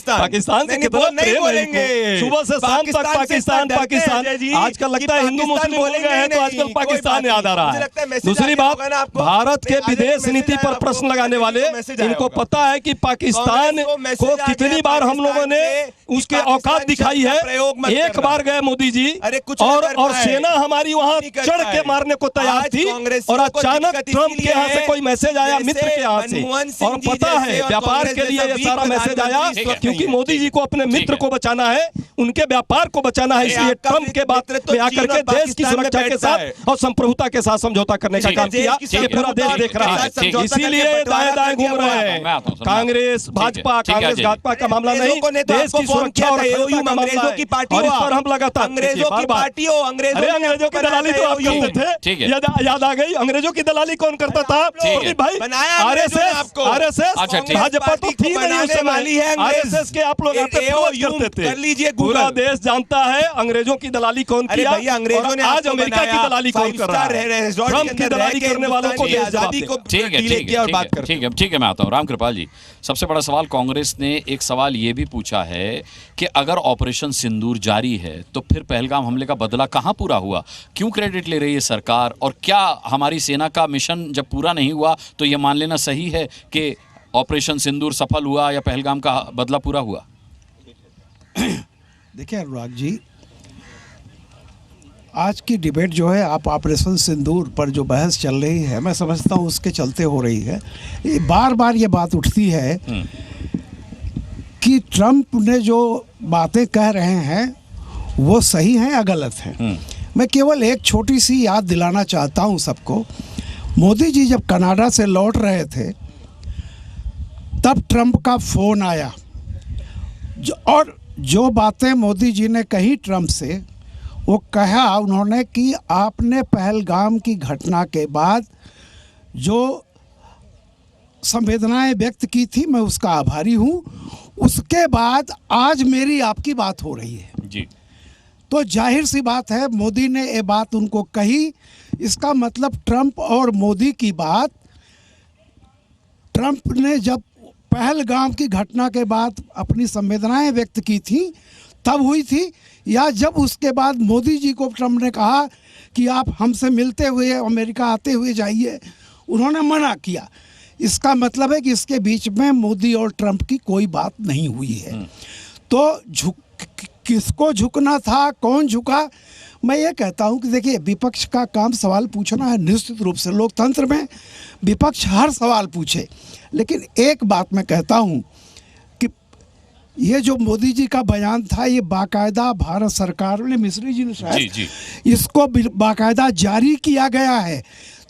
पाकिस्तान से कितना प्रेम है, सुबह से शाम तक पाकिस्तान। आजकल लगता है हिंदू मुस्लिम हो गए हैं तो आजकल पाकिस्तान याद आ रहा है। दूसरी बात, भारत के विदेश नीति पर प्रश्न लगाने वाले, इनको पता है कि पाकिस्तान को कितनी बार हम लोगों ने उसके औकात दिखाई है। एक बार गए मोदी जी और सेना हमारी वहां चढ़ के मारने को तैयार थी और अचानक ट्रंप के यहाँ से कोई मैसेज आया, मित्र के यहाँ से, और पता है व्यापार के लिए ये सारा मैसेज आया क्योंकि मोदी जी को अपने मित्र को बचाना है, उनके व्यापार को बचाना है, इसलिए ट्रंप के बात में आकर के देश की सुरक्षा के साथ और संप्रभुता के साथ समझौता करने का काम किया। ये पूरा देश देख रहा है, इसीलिए दाएं घूम रहे हैं कांग्रेस भाजपा का मामला नहीं, देश की सुरक्षा और अंग्रेजों की पार्टियों पर हम लगातार अंग्रेजों की दलाली तो आप करते थे, याद आ गई। अंग्रेजों की दलाली कौन करता था भाई? आरएसएस भाजपा तो थी नहीं उस समय, आरएसएस के आप लोग करते थे। पूरा देश जानता है अंग्रेजों की दलाली कौन किया, अंग्रेजों ने आज अमेरिका की दलाली कौन कर रहा है। ट्रंप की दलाली करने वालों को आजादी को ठीक है, मैं आता हूँ। रामकृपाल जी, सबसे बड़ा सवाल, कांग्रेस ने एक सवाल ये भी पूछा है कि अगर ऑपरेशन सिंदूर जारी है तो फिर पहलगाम हमले का बदला कहां पूरा हुआ? क्यों क्रेडिट ले रही है सरकार? और क्या हमारी सेना का मिशन जब पूरा नहीं हुआ तो यह मान लेना सही है कि ऑपरेशन सिंदूर सफल हुआ या पहलगाम का बदला पूरा हुआ? देखिए अनुराग जी, आज की डिबेट जो है, आप ऑपरेशन सिंदूर पर जो बहस चल रही है, मैं समझता हूँ उसके चलते हो रही है। बार बार ये बात उठती है कि ट्रंप ने जो बातें कह रहे हैं वो सही हैं या गलत हैं। मैं केवल एक छोटी सी याद दिलाना चाहता हूं सबको। मोदी जी जब कनाडा से लौट रहे थे तब ट्रंप का फ़ोन आया और जो बातें मोदी जी ने कही ट्रंप से, वो कहा उन्होंने कि आपने पहलगाम की घटना के बाद जो संवेदनाएं व्यक्त की थी मैं उसका आभारी हूं, उसके बाद आज मेरी आपकी बात हो रही है जी। तो जाहिर सी बात है मोदी ने ये बात उनको कही, इसका मतलब ट्रंप और मोदी की बात, ट्रंप ने जब पहलगाम की घटना के बाद अपनी संवेदनाएं व्यक्त की थी तब हुई थी, या जब उसके बाद मोदी जी को ट्रंप ने कहा कि आप हमसे मिलते हुए अमेरिका आते हुए जाइए, उन्होंने मना किया। इसका मतलब है कि इसके बीच में मोदी और ट्रंप की कोई बात नहीं हुई है। तो किसको झुकना था, कौन झुका? मैं ये कहता हूँ कि देखिए, विपक्ष का काम सवाल पूछना है। निश्चित रूप से लोकतंत्र में विपक्ष हर सवाल पूछे, लेकिन एक बात मैं कहता हूँ कि ये जो मोदी जी का बयान था, ये बाकायदा भारत सरकार ने, मिश्री जी ने शायद इसको बाकायदा जारी किया गया है।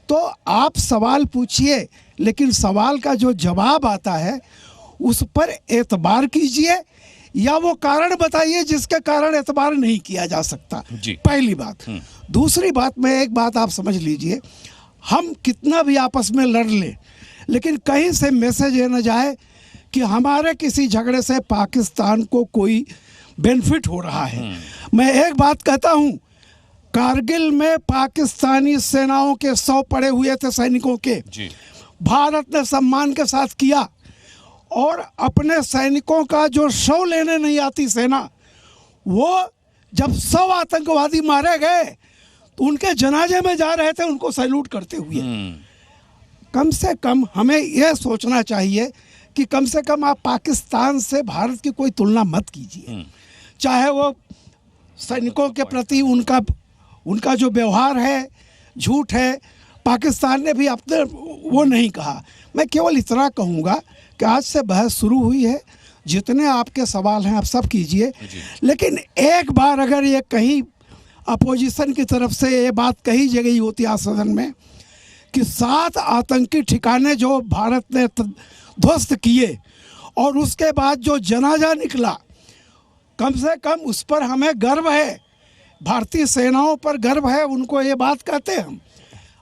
तो आप सवाल पूछिए, लेकिन सवाल का जो जवाब आता है उस पर एतबार कीजिए, या वो कारण बताइए जिसके कारण एतबार नहीं किया जा सकता। पहली बात। दूसरी बात में एक बात आप समझ लीजिए, हम कितना भी आपस में लड़ लें, लेकिन कहीं से मैसेज ये न जाए कि हमारे किसी झगड़े से पाकिस्तान को कोई बेनिफिट हो रहा है। मैं एक बात कहता हूँ, कारगिल में पाकिस्तानी सेनाओं के 100 पड़े हुए थे सैनिकों के, भारत ने सम्मान के साथ किया और अपने सैनिकों का जो शव लेने नहीं आती सेना, वो जब 100 आतंकवादी मारे गए तो उनके जनाजे में जा रहे थे उनको सैल्यूट करते हुए। कम से कम हमें यह सोचना चाहिए कि कम से कम आप पाकिस्तान से भारत की कोई तुलना मत कीजिए, चाहे वो सैनिकों के प्रति उनका जो व्यवहार है झूठ है। पाकिस्तान ने भी अपने वो नहीं कहा। मैं केवल इतना कहूँगा कि आज से बहस शुरू हुई है, जितने आपके सवाल हैं आप सब कीजिए, लेकिन एक बार अगर ये कहीं अपोजिशन की तरफ से ये बात कही गई होती आज सदन में कि 7 आतंकी ठिकाने जो भारत ने ध्वस्त किए और उसके बाद जो जनाजा निकला, कम से कम उस पर हमें गर्व है, भारतीय सेनाओं पर गर्व है, उनको ये बात कहते हैं हम।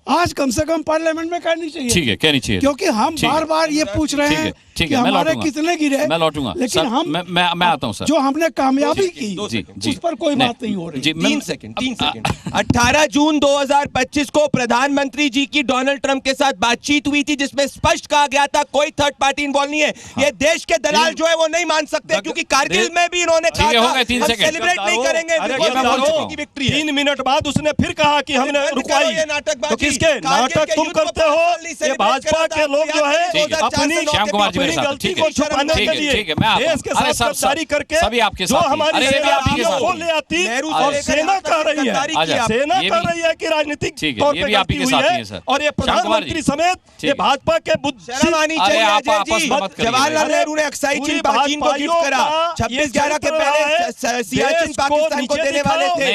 आज कम से कम पार्लियामेंट में कहनी चाहिए। ठीक है, कहनी चाहिए, क्योंकि हम बार बार ये पूछ रहे हैं कि हमारे कितने गिरे। मैं लौटूंगा, लेकिन हम मैं आता हूं सर। जो हमने कामयाबी की उस पर कोई बात नहीं हो रही। 3 सेकंड 18 जून 2025 को प्रधानमंत्री जी की डोनाल्ड ट्रंप के साथ बातचीत हुई थी, जिसमें स्पष्ट कहा गया था कोई थर्ड पार्टी इन्वॉल्व नहीं है। ये देश के दलाल जो है वो नहीं मान सकते, क्योंकि कारगिल में भी इन्होंने कहा था हम सेलिब्रेट नहीं करेंगे। 3 मिनट बाद उसने फिर कहा कि हमने रुकवाई। तो किसके नाटक तुम करते हो? ये भाजपा के लोग जो है अपनी गलती को छुपाने के लिए देश के साथ गद्दारी करके जो हमारी सेना को ले आती और सेना कर रही है कि राजनीतिक तौर पे गलती हुई है। और ये प्रधानमंत्री समेत ये भाजपा के जवाहरलाल नेहरू ने अक्साई चीन को गिफ्ट करा 26/11 के पहले सियाचिन पाकिस्तान को देने वाले थे।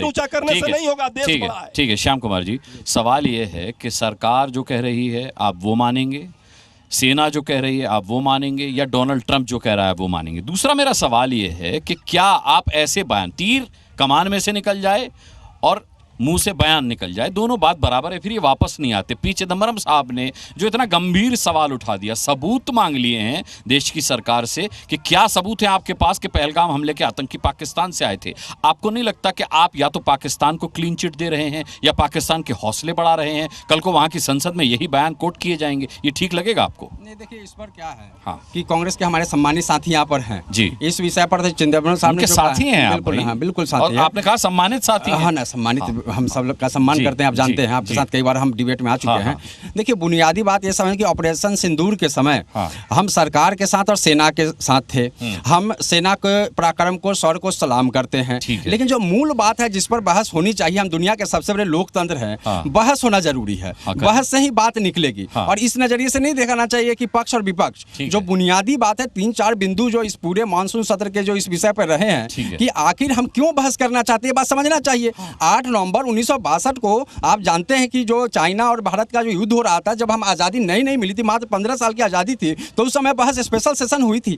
ऊंचा करने से नहीं होगा, देश बड़ा है। ठीक है श्याम कुमार जी, सवाल ये है कि सरकार जो कह रही है आप वो मानेंगे, सेना जो कह रही है आप वो मानेंगे, या डोनाल्ड ट्रंप जो कह रहा है वो मानेंगे? दूसरा मेरा सवाल ये है कि क्या आप ऐसे बयान, तीर कमान में से निकल जाए और मुंह से बयान निकल जाए, दोनों बात बराबर है, फिर ये वापस नहीं आते। पी चिदम्बरम साहब ने जो इतना गंभीर सवाल उठा दिया, सबूत मांग लिए हैं देश की सरकार से कि क्या सबूत है आपके पास कि पहलगाम हमले के आतंकी पाकिस्तान से आए थे। आपको नहीं लगता कि आप या तो पाकिस्तान को क्लीन चिट दे रहे हैं या पाकिस्तान के हौसले बढ़ा रहे हैं? कल को वहां की संसद में यही बयान कोट किए जाएंगे, ये ठीक लगेगा आपको? नहीं, देखिए इस पर क्या है कि कांग्रेस के हमारे सम्मानित साथी यहाँ पर हैं जी, इस विषय पर चिदम्बरम साहब के साथी हैं। बिल्कुल साथी हैं। आपने कहा सम्मानित साथी, हाँ ना, सम्मानित हम सब लोग का सम्मान करते हैं, आप जानते हैं, आपके साथ कई बार हम डिबेट में आ चुके हैं। देखिए बुनियादी बात ये समझ कि ऑपरेशन सिंदूर के समय हम सरकार के साथ और सेना के साथ थे। हम सेना के पराक्रम को, शौर्य को सलाम करते हैं, लेकिन जो मूल बात है जिस पर बहस होनी चाहिए, हम दुनिया के सबसे बड़े लोकतंत्र हैं, बहस होना जरूरी है, बहस से ही बात निकलेगी। और इस नजरिए से नहीं देखना चाहिए कि पक्ष और विपक्ष, जो बुनियादी बात है 3-4 बिंदु जो इस पूरे मानसून सत्र के जो इस विषय पर रहे हैं कि आखिर हम क्यों बहस करना चाहते हैं, बात समझना चाहिए। 8 नवंबर 1962 को आप जानते हैं कि जो चाइना और भारत का जो युद्ध हो रहा था, जब हम आजादी नई मिली थी, मात्र 15 साल की आजादी थी, तो उस समय बहस स्पेशल सेशन हुई थी।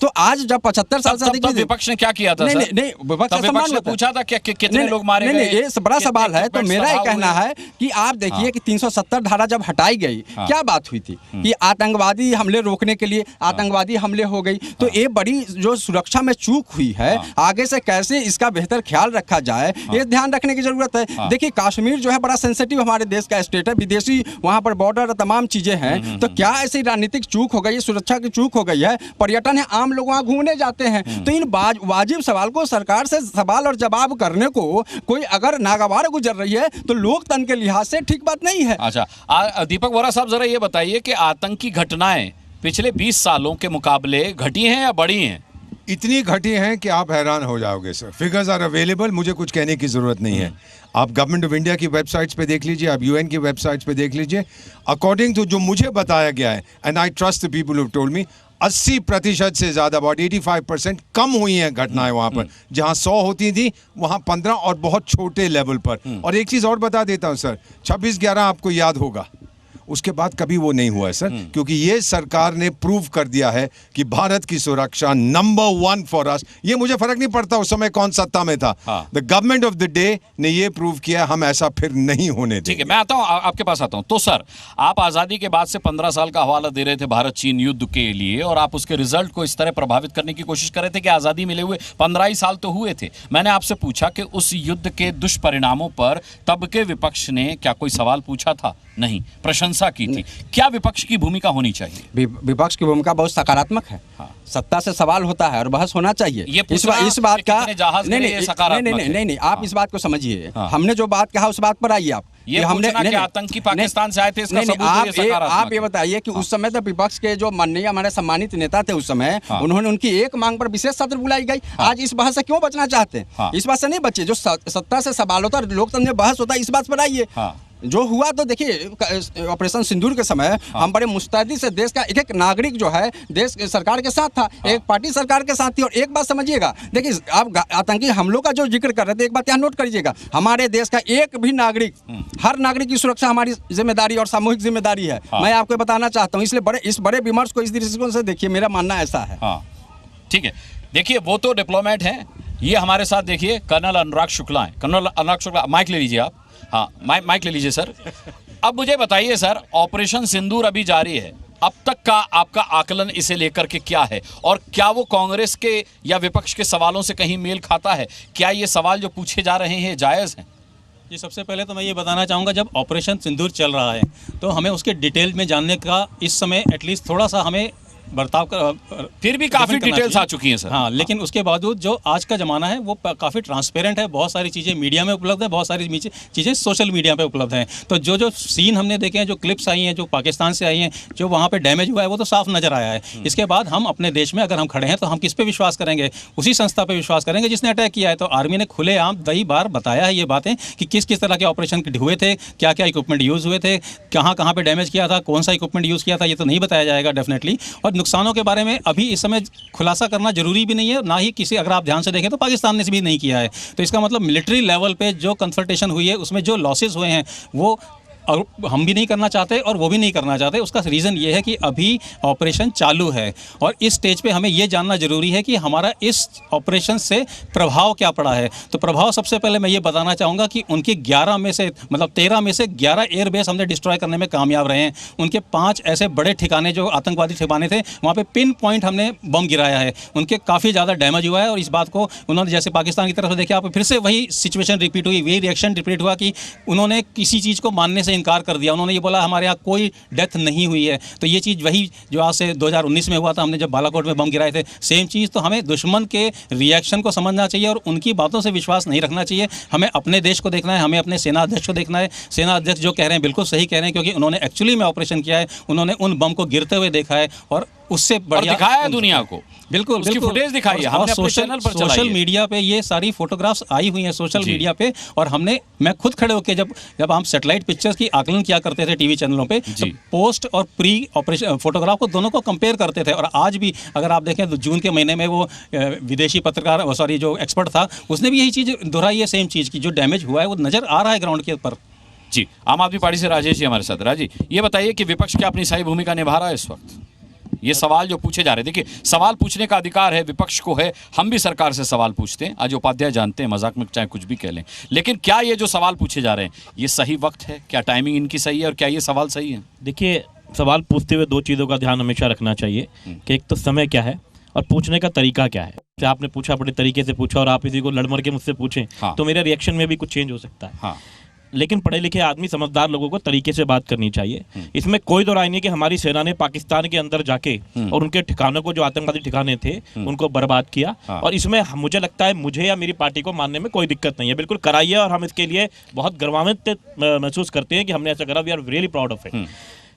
तो आज जब 75 साल से अधिक विपक्ष ने क्या किया था? नहीं, विपक्ष ने पूछा था कि कितने लोग मारे गए? ये बड़ा सवाल है। तो मेरा ये कहना है कि आप देखिए कि 370 धारा जब हटाई गई, क्या बात हुई थी कि आतंकवादी हमले रोकने के लिए आतंकवादी हमले हो गई। तो ये बड़ी जो सुरक्षा में चूक हुई है, आगे से कैसे इसका बेहतर ख्याल रखा जाए, ये ध्यान रखने की जरूरत है। देखिए कश्मीर जो है बड़ा सेंसिटिव हमारे देश का स्टेट है, विदेशी वहां पर बॉर्डर तमाम चीजें हैं। तो क्या ऐसी राजनीतिक चूक हो गई, सुरक्षा की चूक हो गई है? पर्यटन है, आम लोग वहां घूमने जाते हैं। तो इन वाजिब सवाल को सरकार से सवाल और जवाब करने को कोई अगर नागवार गुजर रही है तो लोकतंत्र के लिहाज से ठीक बात नहीं है। अच्छा दीपक वोरा साहब, जरा ये बताइए कि आतंकी घटनाएं पिछले 20 सालों के मुकाबले घटी हैं या बढ़ी हैं? इतनी घटी हैं कि आप हैरान हो जाओगे सर। फिगर्स आर अवेलेबल, मुझे कुछ कहने की जरूरत नहीं है। आप गवर्नमेंट ऑफ इंडिया की वेबसाइट्स पे देख लीजिए, आप यूएन की वेबसाइट्स पे देख लीजिए। अकॉर्डिंग टू जो मुझे बताया गया है, and I trust the people who told me, 80% से ज्यादा, अबाउट 85% कम हुई हैं घटनाएं वहां पर। जहां 100 होती थी वहां 15, और बहुत छोटे लेवल पर। और एक चीज और बता देता हूं सर, 26/11 आपको याद होगा, उसके बाद कभी वो नहीं हुआ है सर, क्योंकि ये सरकार ने प्रूव कर दिया है कि भारत की सुरक्षा नंबर 1 फॉर अस। ये मुझे फर्क नहीं पड़ता उस समय कौन सत्ता में था, the government of the day ने ये प्रूव किया, हम ऐसा फिर नहीं होने देंगे। ठीक है, मैं आता हूं, आपके पास आता हूं। तो सर, आप आजादी के बाद से 15 साल का हवाला दे रहे थे भारत चीन युद्ध के लिए, और आप उसके रिजल्ट को इस तरह प्रभावित करने की कोशिश कर रहे थे कि आजादी मिले हुए 15 ही साल तो हुए थे। मैंने आपसे पूछा कि उस युद्ध के दुष्परिणामों पर तब के विपक्ष ने क्या कोई सवाल पूछा था? नहीं। प्रशंसा प्रशंसा की थी। क्या विपक्ष की भूमिका होनी चाहिए? विपक्ष की भूमिका बहुत सकारात्मक है। सत्ता से सवाल होता है और बहस होना चाहिए। इस बात का नहीं, आप इस बात को समझिए। हमने जो बात कहा उस बात पर आइए आप। ये हमने आतंकी पाकिस्तान से आए थे, इसका सबूत आप ये बताइए कि उस समय तो विपक्ष के जो माननीय हमारे सम्मानित नेता थे उस समय, उन्होंने उनकी एक मांग पर विशेष सत्र बुलाई गई। आज इस बहस से क्यों बचना चाहते हैं? इस बात से नहीं बचे। जो सत्ता से सवाल होता है, लोकतंत्र में बहस होता है, इस बात पर आइए। जो हुआ तो देखिए, ऑपरेशन सिंदूर के समय हम बड़े मुस्तैदी से देश का एक एक नागरिक जो है देश सरकार के साथ था, एक पार्टी सरकार के साथ थी। और एक बात समझिएगा, देखिए आप आतंकी हमलों का जो जिक्र कर रहे थे, एक बात यहाँ नोट करिएगा, हमारे देश का एक भी नागरिक, हर नागरिक की सुरक्षा हमारी जिम्मेदारी और सामूहिक जिम्मेदारी है। मैं आपको बताना चाहता हूँ, इसलिए इस बड़े विमर्श को इस दृष्टिकोण से देखिए, मेरा मानना ऐसा है। ठीक है, देखिए वो तो डिप्लोमेट हैं, ये हमारे साथ देखिए कर्नल अनुराग शुक्ला हैं। कर्नल अनुराग शुक्ला, माइक ले लीजिए आप। हाँ, माइक ले लीजिए सर। अब मुझे बताइए सर, ऑपरेशन सिंदूर अभी जारी है, अब तक का आपका आकलन इसे लेकर के क्या है, और क्या वो कांग्रेस के या विपक्ष के सवालों से कहीं मेल खाता है? क्या ये सवाल जो पूछे जा रहे हैं जायज़ हैं? जी, सबसे पहले तो मैं ये बताना चाहूँगा, जब ऑपरेशन सिंदूर चल रहा है तो हमें उसके डिटेल में जानने का इस समय एटलीस्ट थोड़ा सा हमें बर्ताव कर, फिर भी काफ़ी डिटेल्स आ चुकी हैं सर। हाँ, लेकिन उसके बावजूद जो आज का ज़माना है वो काफ़ी ट्रांसपेरेंट है। बहुत सारी चीज़ें मीडिया में उपलब्ध है, बहुत सारी चीज़ें सोशल मीडिया पे उपलब्ध हैं। तो जो सीन हमने देखे हैं, जो क्लिप्स आई हैं, जो पाकिस्तान से आई हैं, जो वहाँ पे डैमेज हुआ है, वो तो साफ नज़र आया है। इसके बाद हम अपने देश में अगर हम खड़े हैं तो हम किस पे विश्वास करेंगे? उसी संस्था पर विश्वास करेंगे जिसने अटैक किया है। तो आर्मी ने खुलेआम कई बार बताया है ये बातें कि किस किस तरह के ऑपरेशन हुए थे, क्या क्या इक्विपमेंट यूज़ हुए थे, कहाँ कहाँ पर डैमेज किया था, कौन सा इक्विपमेंट यूज़ किया था, ये तो नहीं बताया जाएगा डेफिनेटली। और नुकसानों के बारे में अभी इस समय खुलासा करना जरूरी भी नहीं है, ना ही किसी, अगर आप ध्यान से देखें तो पाकिस्तान ने भी नहीं किया है। तो इसका मतलब मिलिट्री लेवल पे जो कंसल्टेशन हुई है उसमें जो लॉसेस हुए हैं वो और हम भी नहीं करना चाहते और वो भी नहीं करना चाहते। उसका रीज़न ये है कि अभी ऑपरेशन चालू है और इस स्टेज पे हमें ये जानना ज़रूरी है कि हमारा इस ऑपरेशन से प्रभाव क्या पड़ा है। तो प्रभाव सबसे पहले मैं ये बताना चाहूँगा कि उनके 13 में से 11 एयरबेस हमने डिस्ट्रॉय करने में कामयाब रहे हैं। उनके 5 ऐसे बड़े ठिकाने जो आतंकवादी ठिकाने थे, वहाँ पर पिन पॉइंट हमने बम गिराया है। उनके काफ़ी ज़्यादा डैमेज हुआ है और इस बात को उन्होंने, जैसे पाकिस्तान की तरफ से देखिए आप, फिर से वही सिचुएशन रिपीट हुई, वही रिएक्शन रिपीट हुआ कि उन्होंने किसी चीज़ को मानने से इनकार कर दिया। उन्होंने ये बोला हमारे यहाँ कोई डेथ नहीं हुई है। तो ये चीज़ वही जो आज से 2019 में हुआ था, हमने जब बालाकोट में बम गिराए थे, सेम चीज़। तो हमें दुश्मन के रिएक्शन को समझना चाहिए और उनकी बातों से विश्वास नहीं रखना चाहिए। हमें अपने देश को देखना है, हमें अपने सेना अध्यक्ष को देखना है। सेना अध्यक्ष जो कह रहे हैं बिल्कुल सही कह रहे हैं, क्योंकि उन्होंने एक्चुअली में ऑपरेशन किया है, उन्होंने उन बम को गिरते हुए देखा है और उससे बढ़िया दिखाया है दुनिया को। बिल्कुल उसकी फुटेज दिखाई है, हमने अपने चैनल पर चलाई है। सोशल मीडिया पे ये सारी फोटोग्राफ्स आई हुई हैं सोशल मीडिया पे। और मैं खुद खड़े होकर जब हम सैटेलाइट पिक्चर्स की आकलन किया करते थे टीवी चैनलों पे, तो पोस्ट और प्री ऑपरेशन फोटोग्राफ को दोनों को कंपेयर करते थे। और आज भी अगर आप देखें तो जून के महीने में वो विदेशी पत्रकार जो एक्सपर्ट था, उसने भी यही चीज़ दोहराई है, सेम चीज़ की जो डैमेज हुआ है वो नज़र आ रहा है ग्राउंड के ऊपर। जी, आम आदमी पार्टी से राजेश जी हमारे साथ। राजी, ये बताइए कि विपक्ष क्या अपनी सही भूमिका निभा रहा है इस वक्त? ये सवाल जो पूछे जा रहे हैं, देखिए सवाल पूछने का अधिकार है, विपक्ष को है, हम भी सरकार से सवाल पूछते हैं। आज उपाध्याय जानते हैं, मजाक में चाहे कुछ भी कह लें, लेकिन क्या ये जो सवाल पूछे जा रहे हैं ये सही वक्त है? क्या टाइमिंग इनकी सही है और क्या ये सवाल सही है? देखिए, सवाल पूछते हुए 2 चीज़ों का ध्यान हमेशा रखना चाहिए कि एक तो समय क्या है और पूछने का तरीका क्या है। आपने पूछा, बड़े तरीके से पूछा और आप इसी को लड़मड़ के मुझसे पूछें तो मेरे रिएक्शन में भी कुछ चेंज हो सकता है। लेकिन पढ़े लिखे आदमी, समझदार लोगों को तरीके से बात करनी चाहिए। इसमें कोई दो राय नहीं कि हमारी सेना ने पाकिस्तान के अंदर जाके और उनके ठिकानों को, जो आतंकवादी ठिकाने थे, उनको बर्बाद किया। और इसमें मुझे लगता है, मुझे या मेरी पार्टी को मानने में कोई दिक्कत नहीं है, बिल्कुल कराइए और हम इसके लिए बहुत गर्वान्वित महसूस करते हैं कि हमने ऐसा करा। We are really proud of it.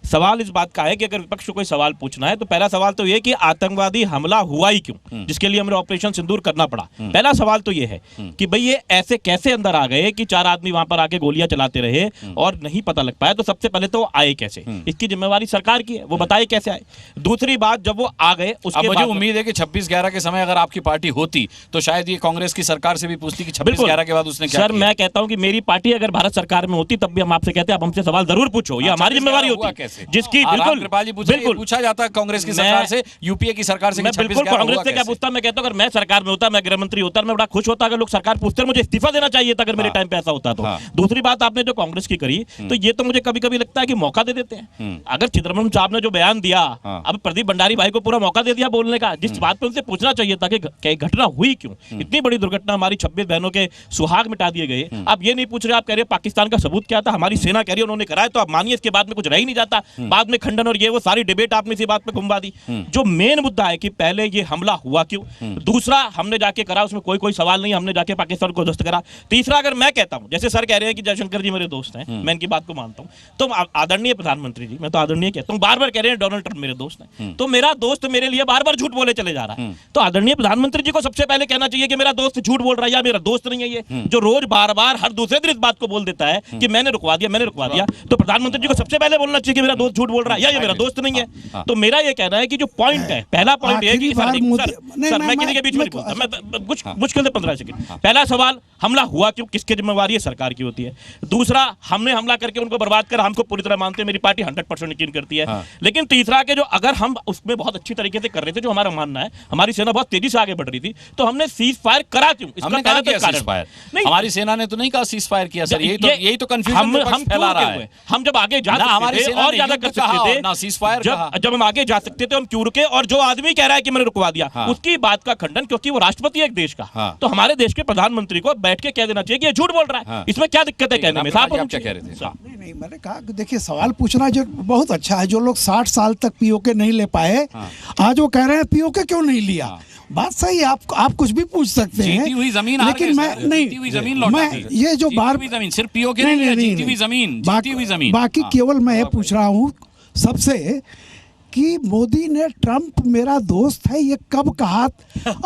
सवाल इस बात का है कि अगर विपक्ष को कोई सवाल पूछना है तो पहला सवाल तो ये कि आतंकवादी हमला हुआ ही क्यों, जिसके लिए हमें ऑपरेशन सिंदूर करना पड़ा। पहला सवाल तो ये है कि भाई ये ऐसे कैसे अंदर आ गए कि 4 आदमी वहां पर आके गोलियां चलाते रहे और नहीं पता लग पाया। तो सबसे पहले तो आए कैसे, इसकी जिम्मेवारी सरकार की है, वो बताए कैसे आए। दूसरी बात, जब वो आ गए उसके मुझे उम्मीद है कि 26/11 के समय अगर आपकी पार्टी होती तो शायद ये कांग्रेस की सरकार से भी पूछती कि 26/11 के बाद उसने क्या किया। सर, मैं कहता हूं कि मेरी पार्टी अगर भारत सरकार में होती तब भी हम आपसे कहते हैं आप हमसे सवाल जरूर पूछो, ये हमारी जिम्मेवारी होती। जिसकी बिल्कुल कृपाल जी पूछा जाता है कांग्रेस की सरकार से, यूपीए की सरकार से। मैं बिल्कुल कांग्रेस से क्या पूछता, मैं कहता हूं अगर मैं सरकार में होता, मैं गृह मंत्री होता, मैं बड़ा खुश होता अगर लोग सरकार पूछते मुझे इस्तीफा देना चाहिए था अगर मेरे टाइम पे ऐसा होता तो। दूसरी बात आपने जो कांग्रेस की करी, तो ये तो मुझे कभी कभी लगता है कि मौका दे देते हैं। अगर चिदंबरम साहब ने जो बयान दिया, अब प्रदीप भंडारी भाई को पूरा मौका दे दिया बोलने का, जिस बात पे उनसे पूछना चाहिए था कि घटना हुई क्यों, इतनी बड़ी दुर्घटना, हमारी 26 बहनों के सुहाग मिटा दिए गए, आप ये नहीं पूछ रहे, आप कह रहे पाकिस्तान का सबूत क्या था, हमारी सेना कह रही है उन्होंने कराया, तो आप मानिए इसके बाद में कुछ रह ही नहीं जाता, बाद में खंडन और ये वो सारी डिबेट आपने इसी बात पे घुमा दी। जो मेन मुद्दा है कि पहले ये हमला हुआ क्यों, दूसरा हमने जाके करा, उसमें कोई सवाल नहीं, हमने जाके पाकिस्तान को ध्वस्त करा। तीसरा अगर मैं कहता हूं, जैसे सर कह रहे हैं कि जयशंकर जी मेरे दोस्त हैं, मैं इनकी बात को मानता हूं, तो आदरणीय प्रधानमंत्री जी, मैं तो आदरणीय कहता हूं, बार बार कह रहे हैं डोनाल्ड ट्रंप मेरे दोस्त हैं, तो मेरा दोस्त मेरे लिए बार बार झूठ बोले चले जा रहा है, तो आदरणीय प्रधानमंत्री जी को सबसे पहले कहना चाहिए कि मेरा दोस्त झूठ बोल रहा है या मेरा दोस्त नहीं है ये, जो रोज बार बार हर दूसरे दिन इस बात को बोल देता है कि मैंने रुकवा दिया, तो प्रधानमंत्री जी को सबसे पहले बोलना चाहिए कि मेरा दोस्त झूठ बोल रहा है या ये मेरा दोस्त नहीं है। तो मेरा ये कहना है कि जो पॉइंट है, पहला पॉइंट है कि सर मैं किसी के बीच में नहीं बोलता, मैं कुछ मुश्किल से 15 सेकंड। पहला सवाल, हमला हुआ क्यों, किसकी जिम्मेवारी है, सरकार की होती है। दूसरा, हमने हमला करके उनको बर्बाद करा, हमको पूरी तरह मानते हैं, मेरी पार्टी 100% यकीन करती है। लेकिन तीसरा के जो अगर हम उसमें बहुत अच्छी तरीके से कर रहे थे, जो हमारा मानना है, हमारी सेना बहुत तेजी से आगे बढ़ रही थी, तो हमने सीज फायर करा क्यों, इसका पहला तो कारण नहीं, हमारी सेना ने तो नहीं कहा सीज फायर किया सर, यही तो कंफ्यूजन हम फैला रहा है। हम जब आगे जा सकते थे और ज्यादा कर सकते थे ना, सीज फायर जब हम आगे जा सकते थे हम क्यों रुके, और जो आदमी कह रहा है कि मैंने रुकवा दिया, उसकी बात का खंडन, क्योंकि वो राष्ट्रपति है एक देश का, तो हमारे देश के प्रधानमंत्री को बैठ के कह देना चाहिए कि ये झूठ बोल रहा है, इसमें क्या दिक्कत है कहने में। आप क्या कह रहे थे? नहीं, मैंने कहा कि देखिए सवाल पूछना जो बहुत अच्छा है, जो लोग 60 साल तक पीओके नहीं ले पाए, आज वो कह रहे हैं पीओके क्यों नहीं लिया, बात सही है, आप कुछ भी पूछ सकते हैं, हुई जमीन लेकिन मैं नहीं, मैं ये जो बार सिर्फ पीओके नहीं, जीती हुई जमीन, बाकी केवल मैं ये पूछ रहा हूँ सबसे कि मोदी ने ट्रंप मेरा दोस्त है ये कब कहा,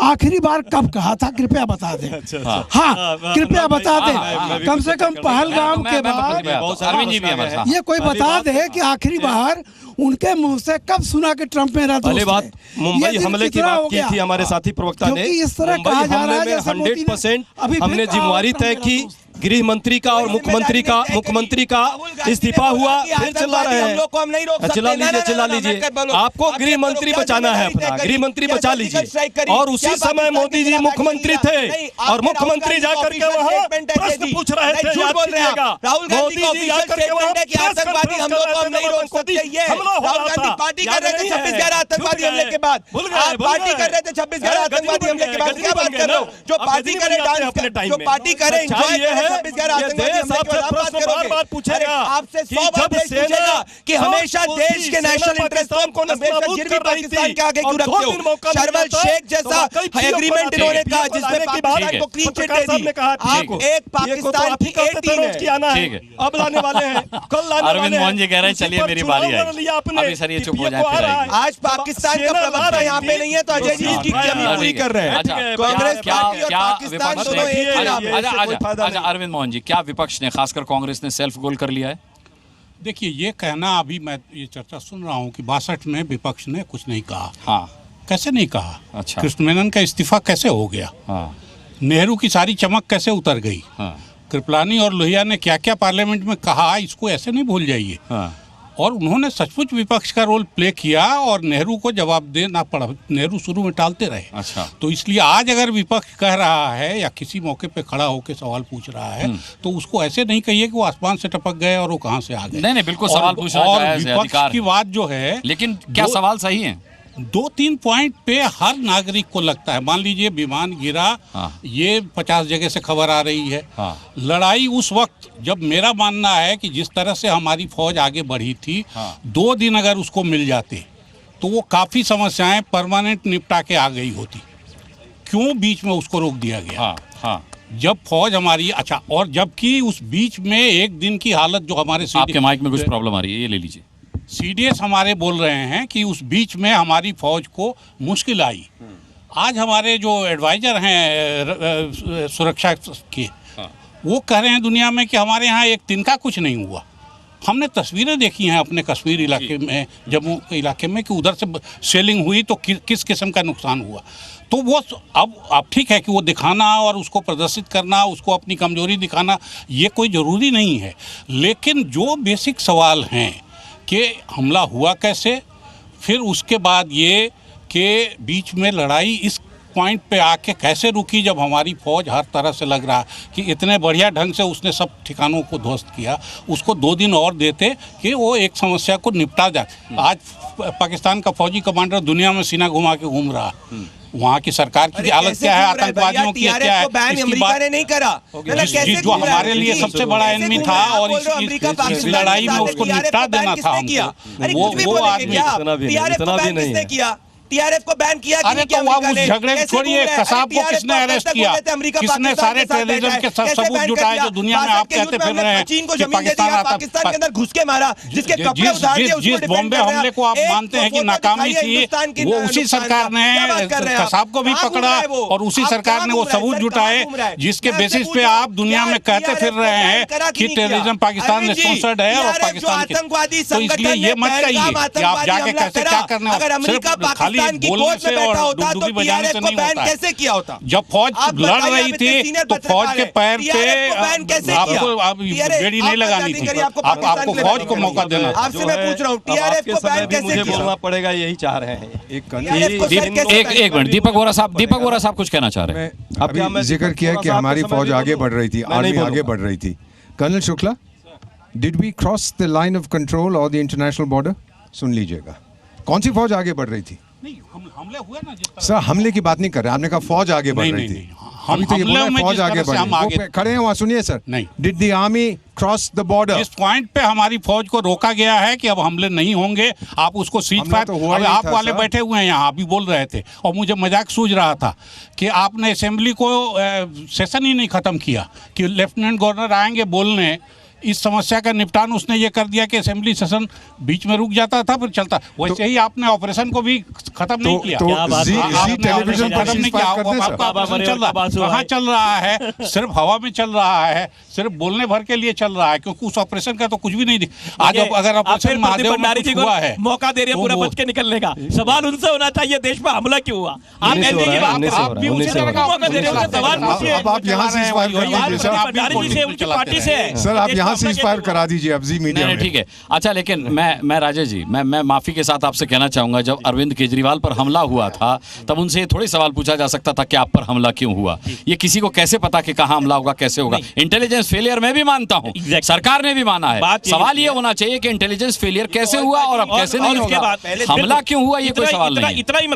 आखिरी बार कब कहा था, कृपया बता दें। हाँ, कृपया बता दें, कम से कम पहलगाम के बाद ये कोई बता दे कि आखिरी बार उनके मुंह से कब सुना कि ट्रंप मेरा दोस्त है। बात मुंबई हमले की बात की थी हमारे साथी प्रवक्ता ने, इस तरह कहा जा रहा है 100% हमने जिम्मेवारी तय की, गृह मंत्री का और मुख्यमंत्री का इस्तीफा हुआ, फिर चिल्ला रहे हैं, चिल्ला लीजिए, आपको गृह मंत्री बचाना है अपना, गृह मंत्री बचा लीजिए। और उसी समय मोदी जी मुख्यमंत्री थे और मुख्यमंत्री जाकर के वहाँ प्रश्न पूछ रहे थे, मोदी जी जाकर के वहाँ आतंकवादी हमलों को हम नहीं रोक सकते, ये राहुल गांधी पार्टी कर रहे थे 26/11 आतंकवादी हमले के बाद, आप पार्टी कर रहे थे 26/11 आतंकवादी हमले के बाद, क्या बात कर रहे हो, जो पार्टी करे जो पार्टी करे एंजॉय, बार पूछेगा आपसे 100 बार पूछेगा कि हमेशा देश के नेशनल इंटरेस्ट को हमेशा गिरवी पाकिस्तान के आगे क्यों रखते हो। शर्वल शेख जैसा एग्रीमेंट इन्होंने कहा जिसमें पाकिस्तान को क्लीन चिट दे दी, आप एक पाकिस्तान की एक टीम है, अब लाने वाले हैं, कल लाने वाले हैं। अरविंद मोहन जी कह रहे हैं चलिए मेरी बारी है, अभी सर ये चुप हो जाए। आज पाकिस्तान का प्रवक्ता यहाँ पे नहीं है, तो अजय जी इसकी कमी पूरी कर रहे हैं। कांग्रेस पार्टी और पाकिस्तान दोनों एक ही। अरविंद मोहन जी, क्या विपक्ष ने, खासकर कांग्रेस ने सेल्फ गोल कर लिया है? देखिए, ये कहना, अभी मैं ये चर्चा सुन रहा हूँ कि 62 में विपक्ष ने कुछ नहीं कहा। हाँ, कैसे नहीं कहा? अच्छा, कृष्ण मेनन का इस्तीफा कैसे हो गया? हाँ, नेहरू की सारी चमक कैसे उतर गई? हाँ, कृपलानी और लोहिया ने क्या क्या पार्लियामेंट में कहा, इसको ऐसे नहीं भूल जाइए। हाँ, और उन्होंने सचमुच विपक्ष का रोल प्ले किया और नेहरू को जवाब देना पड़ा, नेहरू शुरू में टालते रहे। अच्छा, तो इसलिए आज अगर विपक्ष कह रहा है या किसी मौके पे खड़ा होकर सवाल पूछ रहा है, तो उसको ऐसे नहीं कहिए कि वो आसमान से टपक गए और वो कहाँ से आ गए। नहीं, बिल्कुल सवाल पूछना और विपक्ष की बात जो है, लेकिन क्या सवाल सही है? 2-3 पॉइंट पे हर नागरिक को लगता है, मान लीजिए विमान गिरा, ये 50 जगह से खबर आ रही है। लड़ाई उस वक्त, जब मेरा मानना है कि जिस तरह से हमारी फौज आगे बढ़ी थी, 2 दिन अगर उसको मिल जाते तो वो काफ़ी समस्याएं परमानेंट निपटा के आ गई होती। क्यों बीच में उसको रोक दिया गया? जब फौज हमारी, अच्छा, और जबकि उस बीच में एक दिन की हालत जो हमारे, आपके माइक में कुछ प्रॉब्लम आ रही है, ये ले लीजिए। CDS हमारे बोल रहे हैं कि उस बीच में हमारी फौज को मुश्किल आई। आज हमारे जो एडवाइजर हैं सुरक्षा के, वो कह रहे हैं दुनिया में कि हमारे यहाँ एक तिनका कुछ नहीं हुआ। हमने तस्वीरें देखी हैं अपने कश्मीर इलाके में, जम्मू के इलाके में, कि उधर से सेलिंग हुई तो किस किस्म का नुकसान हुआ। तो वो अब ठीक है कि वो दिखाना और उसको प्रदर्शित करना, उसको अपनी कमजोरी दिखाना, ये कोई ज़रूरी नहीं है। लेकिन जो बेसिक सवाल हैं कि हमला हुआ कैसे, फिर उसके बाद ये कि बीच में लड़ाई इस पॉइंट पे आके कैसे रुकी जब हमारी फौज हर तरह से लग रहा कि इतने बढ़िया ढंग से उसने सब ठिकानों को ध्वस्त किया। उसको 2 दिन और देते कि वो एक समस्या को निपटा जाए। आज पाकिस्तान का फौजी कमांडर दुनिया में सीना घुमा के घूम रहा, वहाँ की सरकार की हालत क्या है, आतंकवादियों की क्या है, इसकी बात नहीं करा। जो हमारे लिए सबसे बड़ा एनिमी था और इस लड़ाई में उसको निपटा देना था हमको, वो आदमी टीआरएफ को बैन किया। अरे तो वहाँ उस झगड़े को छोड़िए, कसाब को किसने अरेस्ट किया, किसने सारे टेररिज्म के सबूत जुटाए जो दुनिया में आप कहते फिर रहे हैं चीन को जमीन दे दिया, पाकिस्तान के अंदर घुस के मारा, जिसके कपड़े उतार दिए, जिस बॉम्बे हमले को आप मानते हैं कि नाकामी थी, वो उसी सरकार ने कसाब को भी पकड़ा और उसी सरकार ने वो सबूत जुटाए जिसके बेसिस पे आप दुनिया में कहते फिर रहे हैं कि टेररिज्म पाकिस्तान रिस्पॉन्सर्ड है और पाकिस्तान की। तो इसलिए ये मत कहिए कि आप जाके कैसे क्या करने वाले, खाली बोलने से और दुगदुगी बजाने से नहीं होता है। कैसे किया होता? जब फौज लड़ रही थी तो फौज के पैर पे आपको बेड़ी नहीं लगानी थी, आपको फौज को मौका देना। आपसे मैं पूछ रहा हूँ, टीआरएफ को बैन कैसे किया? बोलना पड़ेगा, यही चाह रहे हैं। एक मिनट, दीपक वोरा साहब कुछ कहना चाह रहे हैं। अभी जिक्र किया कि हमारी फौज आगे बढ़ रही थी, आर्मी आगे बढ़ रही थी। Colonel Shukla, did we cross the line of control और द इंटरनेशनल बॉर्डर? सुन लीजिएगा, कौन सी फौज आगे बढ़ रही थी? हमले हुए ना सर, हमले की बात नहीं कर रहे, आपने कहा फौज आगे बढ़ रही थी। अभी तो ये बोला फौज आगे बढ़ रही है, खड़े हैं वहाँ, सुनिए सर। नहीं, did the army cross the border? इस पॉइंट पे हमारी फौज को रोका गया है कि अब हमले नहीं होंगे, आप उसको सीज फायर। अब आप वाले बैठे हुए हैं यहाँ, अभी बोल रहे थे और मुझे मजाक सूझ रहा था कि आपने असेंबली को सेशन ही नहीं खत्म किया कि लेफ्टिनेंट गवर्नर आएंगे बोलने। इस समस्या का निपटान उसने ये कर दिया कि असेंबली सेशन बीच में रुक जाता था फिर चलता। वैसे ही आपने ऑपरेशन को भी खत्म नहीं किया। टेलीविजन खत्म नहीं किया, कहाँ चल रहा है? सिर्फ हवा में चल रहा है, सिर्फ बोलने भर के लिए चल रहा है, क्योंकि उस ऑपरेशन का तो कुछ भी नहीं दिखा। आज अगर ऑपरेशन महादेव में कुछ हुआ है, मौका दे रहे हैं पूरा बच के निकलने का। सवाल उनसे होना चाहिए, देश पर हमला क्यों हुआ? आप भी उसी तरह का मौका दे रहे हो, सवाल पूछिए। आप यहाँ से पार्टी से सर, आप यहाँ सीज फायर करा दीजिए अब जी मीडिया में। ठीक है, अच्छा, लेकिन मैं राजेश जी, मैं माफी के साथ आपसे कहना चाहूंगा, जब अरविंद केजरीवाल पर हमला हुआ था तब उनसे थोड़ी सवाल पूछा जा सकता था कि आप पर हमला क्यों हुआ। ये किसी को कैसे पता कि कहाँ हमला होगा, कैसे होगा? इंटेलिजेंस फेलियर मैं भी मानता हूँ, सरकार ने भी माना है। सवाल ये होना चाहिए कि इंटेलिजेंस फेलियर कैसे हुआ और अब कैसे नहीं होगा, हमला क्यों हुआ, ये कोई सवाल नहीं। इतना ही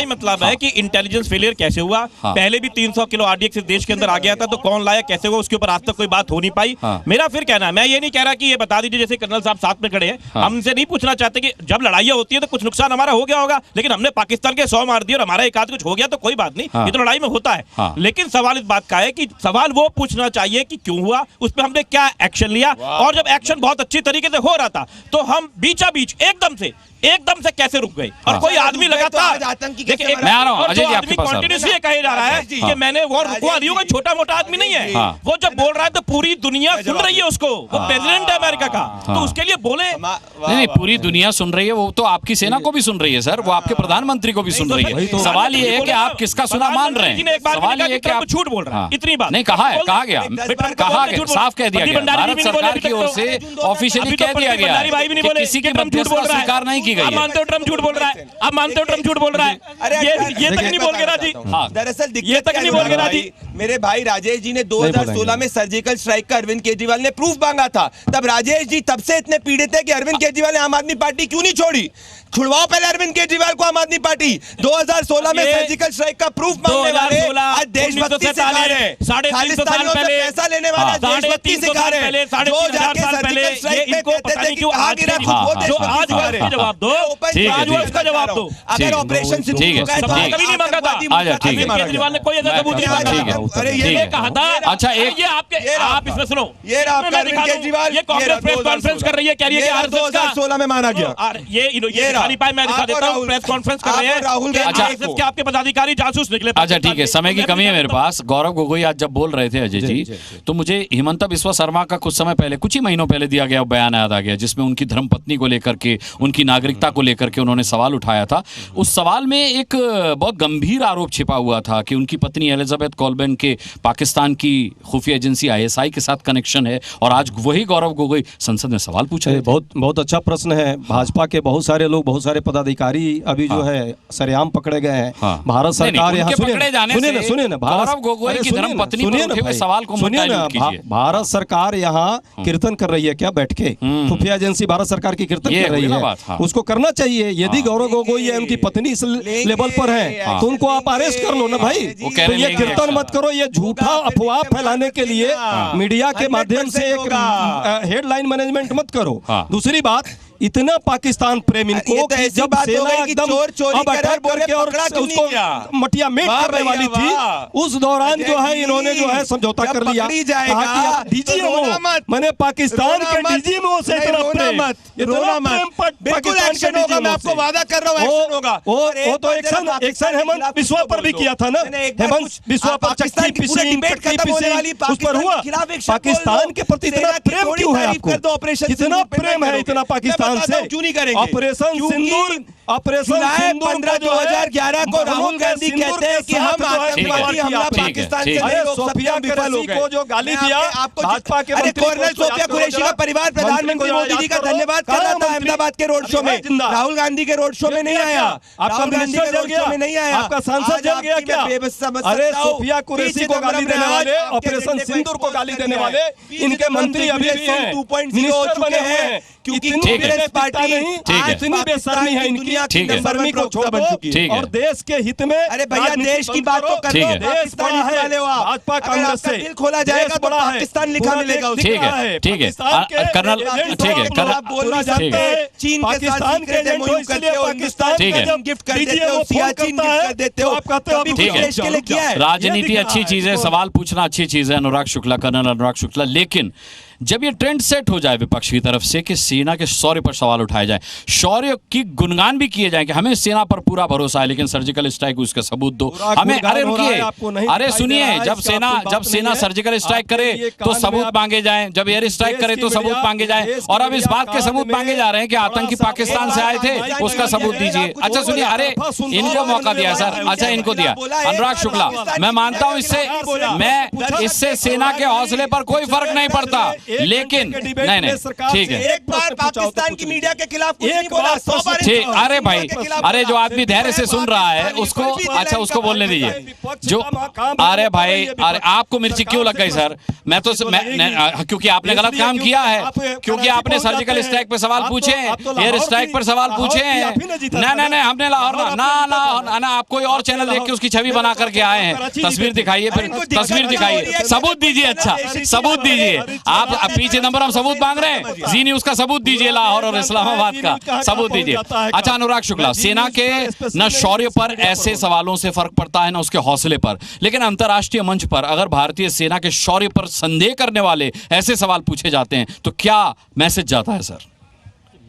मतलब है कि इंटेलिजेंस फेलियर कैसे हुआ। पहले भी 300 किलो आरडीएक्स देश के अंदर आ गया था, तो कौन लाया, कैसे हुआ, उसके ऊपर आज तक कोई बात हो नहीं पाई। मेरा फिर कहना है, मैं ये नहीं कह रहा कि ये बता दीजिए, जैसे कर्नल साहब साथ में खड़े हैं, हम इनसे नहीं पूछना चाहते कि जब लड़ाइयां होती है तो कुछ नुकसान हमारा हो गया होगा, लेकिन हमने पाकिस्तान के 100 मार दिए और हमारा एक आध कुछ हो गया तो कोई बात नहीं, ये तो लड़ाई में होता है। लेकिन सवाल इस बात का है कि सवाल वो पूछना चाहिए कि क्यों हुआ, उस पर हमने क्या एक्शन लिया, और जब एक्शन बहुत अच्छी तरीके से हो रहा था तो हम बीचा बीच एकदम से कैसे रुक गए? और कोई आदमी लगातार, मैं आ रहा हूं अजय जी आपके पास, कंटिन्यूअसली कहा जा रहा है कि मैंने वो रुकवा दी, कोई छोटा मोटा आदमी नहीं है। वो जब बोल रहा है तो पूरी दुनिया सुन रही है उसको, वो प्रेसिडेंट है अमेरिका का, तो उसके लिए बोले। नहीं, पूरी दुनिया सुन रही है, वो तो आपकी सेना को भी सुन रही है सर, वो आपके प्रधानमंत्री को भी सुन रही है। सवाल ये है कि आप किसका सुना मान रहे हैं। सवाल ये है कि आप झूठ बोल रहे हैं, इतनी बात नहीं कहा है, कहा गया, साफ कह दिया गया, भारत सरकार की ओर से ऑफिशियली कह दिया गया है कि किसी की मध्यस्थता स्वीकार नहीं की गई है। मानते हो ट्रम्प झूठ बोल रहा है, आप मानते हो ट्रम्प झूठ बोल रहा है, ये तक नहीं बोल के राजी। दरअसल ये तक नहीं बोल के राजी। मेरे भाई राजेश जी ने 2016 में सर्जिकल स्ट्राइक का अरविंद केजरीवाल ने प्रूफ मांगा था, तब राजेश जी तब से इतने पीड़ित है कि अरविंद केजरीवाल ने आम आदमी पार्टी क्यों नहीं छोड़ी? छुड़वाओ पहले अरविंद केजरीवाल को, आम आदमी पार्टी 2016 में सर्जिकल स्ट्राइक का प्रूफ मांगने वाले आज देशभक्ति सिखा रहे हैं, खालिस्तानियों से पैसा लेने वाले देशभक्ति सिखा रहे हैं, जो जाके सर्जिकल स्ट्राइक में कहते थे कि कहां गिरा खुद वो देशभक्ति सिखा रहे हैं। जवाब दो, उसका जवाब दो। अगर ऑपरेशन सिंदूर को कभी नहीं मांगा था, केजरीवाल ने कोई ऐसा सबूत नहीं मांगा। अरे ये कहा था। अच्छा, ये आपके, आप इसमें सुनो, ये केजरीवाल, ये कांग्रेस प्रेस कॉन्फ्रेंस कर रही है, कह रही है कि 2016 में माना गया। ये मैं दिखा देता हूं, प्रेस कॉन्फ्रेंस कर रहे हैं राहुल गांधी के आपके पदाधिकारी जासूस निकले। अच्छा ठीक है, समय की कमी है मेरे पास। गौरव गोगोई आज जब बोल रहे थे अजय जी, तो मुझे हिमंता बिस्वा शर्मा का कुछ समय पहले, कुछ ही महीनों पहले दिया गया बयान याद आ गया, जिसमें उनकी धर्मपत्नी को लेकर के, उनकी नागरिक नागरिकता को लेकर के उन्होंने सवाल उठाया था। उस सवाल में एक बहुत गंभीर आरोप छिपा हुआ था कि उनकी पत्नी एलिजाबेथ कॉल्बर्न के पाकिस्तान की खुफिया एजेंसी ISI के साथ कनेक्शन है, और आज वही गौरव गोगोई संसद में सवाल पूछा है। बहुत अच्छा प्रश्न है। भाजपा के बहुत सारे लोग, बहुत सारे पदाधिकारी अभी जो है सरेआम पकड़े गए हैं। भारत सरकार यहाँ सुनिए ना, गौरव गोगोई की धर्मपत्नी पर उठे हुए सवाल को भारत सरकार यहाँ कीर्तन कर रही है क्या बैठ के? खुफिया एजेंसी भारत सरकार की कीर्तन कर रही है, उसको करना चाहिए। यदि गौरव गोगोई है, उनकी पत्नी इस लेवल पर है, तो उनको आप अरेस्ट कर लो ना भाई। तो ये कीर्तन मत करो, ये झूठा अफवाह फैलाने के लिए मीडिया के माध्यम से एक हेडलाइन मैनेजमेंट मत करो। दूसरी बात, इतना पाकिस्तान प्रेम इनको कि जब सेना एकदम अब अटैक करके और उसको मटिया मेट करने वाली थी, उस दौरान जो है इन्होंने जो है समझौता कर लिया। मैंने पाकिस्तान के डीजीएमओ से इतना प्रेम, बिल्कुल एक्शन होगा, मैं आपको वादा कर रहा हूं एक्शन होगा। वो तो एक्शन हेमंत बिस्वा पर भी किया था ना। हेमंत बिस्वा पर चक्की पिसिंग उस पर हुआ। पाकिस्तान के प्रति इतना प्रेम क्यों है आपको? कितना प्रेम है इतना पाकिस्तान से? क्यों नहीं करेंगे? ऑपरेशन सिंदूर, ऑपरेशन सिंदूर 2011 को राहुल गांधी कहते हैं कि हम आतंकवादी हमला पाकिस्तान से नहीं रोक सकते, विफल हो गए। को जो गाली दिया भाजपा के मंत्री, कर्नल सोफिया कुरैशी का परिवार प्रधानमंत्री मोदी जी का धन्यवाद कर रहा था अहमदाबाद के रोड शो में। राहुल गांधी के रोड शो में नहीं आया, आपका मिनिस्टर जल गया, नहीं आया, आपका सांसद जल गया क्या? अरे सोफिया कुरैशी को गाली देने वाले, ऑपरेशन सिंदूर को गाली देने वाले इनके मंत्री अभी भी हैं, 2.0 हो चुके हैं, क्योंकि कांग्रेस पार्टी इतनी बेशर्मी है इनकी, बेशर्मी को छोड़ दो और देश के हित में। अरे भैया देश की बात तो कर लो, पाकिस्तान वाले हो आप। भाजपा कांग्रेस से दिल खोला जाएगा तो पाकिस्तान लिखा मिलेगा। ठीक है कर्नल, ठीक है कर्नल, बोलना चाहते हैं चीन के साथ सीक्रेट MOU करते हो, हिंदुस्तान को गिफ्ट कर देते हो, सियाचिन गिफ्ट कर देते हो, कभी देश के लिए किया है? राजनीति अच्छी चीज है, सवाल पूछना अच्छी चीज है अनुराग शुक्ला, कर्नल अनुराग शुक्ला, लेकिन जब ये ट्रेंड सेट हो जाए विपक्ष की तरफ से कि सेना के शौर्य पर सवाल उठाए जाए, शौर्य की गुणगान भी किए जाए कि हमें सेना पर पूरा भरोसा है, लेकिन सर्जिकल स्ट्राइक उसका सबूत दो हमें। अरे रुकिए, अरे सुनिए, जब सेना सर्जिकल स्ट्राइक करे तो सबूत मांगे जाएं, जब एयर स्ट्राइक करे तो सबूत मांगे जाएं, और अब इस बात के सबूत मांगे जा रहे हैं कि आतंकी पाकिस्तान से आए थे, उसका सबूत दीजिए। अच्छा सुनिए, अरे इनको मौका दिया सर, अच्छा इनको दिया। अनुराग शुक्ला, मैं मानता हूं इससे सेना के हौसले पर कोई फर्क नहीं पड़ता, लेकिन नहीं ठीक है, एक बार पाकिस्तान की मीडिया के खिलाफ कुछ नहीं बोला, 100 बार ठीक। अरे भाई, अरे जो आदमी धैर्य से सुन रहा है उसको, अच्छा उसको बोलने दीजिए। जो अरे भाई, अरे आपको मिर्ची क्यों लग गई सर? मैं तो क्योंकि आपने गलत काम किया है, क्योंकि आपने सर्जिकल स्ट्राइक पर सवाल पूछे, एयर स्ट्राइक पर सवाल पूछे हैं। नहीं हमने लाहौर ना आप कोई और चैनल देख के उसकी छवि बना करके आए हैं। तस्वीर दिखाइए, फिर तस्वीर दिखाइए, सबूत दीजिए, अच्छा सबूत दीजिए। आप पीछे नंबर हम सबूत मांग रहे हैं, जी न्यूज़ का सबूत दीजिए, लाहौर और इस्लामाबाद का सबूत दीजिए। अच्छा अनुराग शुक्ला, सेना के न शौर्य पर ऐसे सवालों से फर्क पड़ता है न उसके हौसले पर, लेकिन अंतर्राष्ट्रीय मंच पर अगर भारतीय सेना के शौर्य पर संदेह करने वाले ऐसे सवाल पूछे जाते हैं तो क्या मैसेज जाता है सर?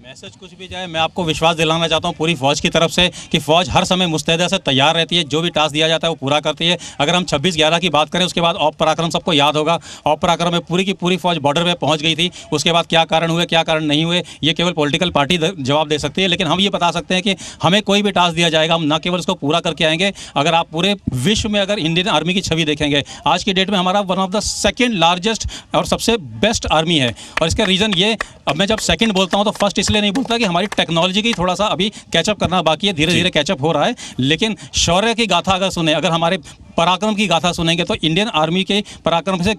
मैसेज कुछ भी जाए, मैं आपको विश्वास दिलाना चाहता हूँ पूरी फौज की तरफ से कि फौज हर समय मुस्तैदा से तैयार रहती है, जो भी टास्क दिया जाता है वो पूरा करती है। अगर हम 26/11 की बात करें, उसके बाद ऑप पराक्रम सबको याद होगा, ऑप पराक्रम में पूरी की पूरी फौज बॉर्डर पे पहुंच गई थी। उसके बाद क्या कारण हुए, क्या कारण नहीं हुए, ये केवल पॉलिटिकल पार्टी जवाब दे सकती है, लेकिन हम ये बता सकते हैं कि हमें कोई भी टास्क दिया जाएगा, हम न केवल उसको पूरा करके आएंगे। अगर आप पूरे विश्व में अगर इंडियन आर्मी की छवि देखेंगे, आज की डेट में हमारा one of the second largest और सबसे बेस्ट आर्मी है। और इसका रीज़न ये, अब मैं जब सेकेंड बोलता हूँ तो फर्स्ट इसलिए नहीं बोलता कि हमारी टेक्नोलॉजी की थोड़ा सा अभी कैचअप करना बाकी है, धीरे धीरे कैचअप हो रहा है, लेकिन शौर्य की गाथा अगर सुने, अगर हमारे पराक्रम की गाथा सुनेंगे तो इंडियन आर्मी के पराक्रम से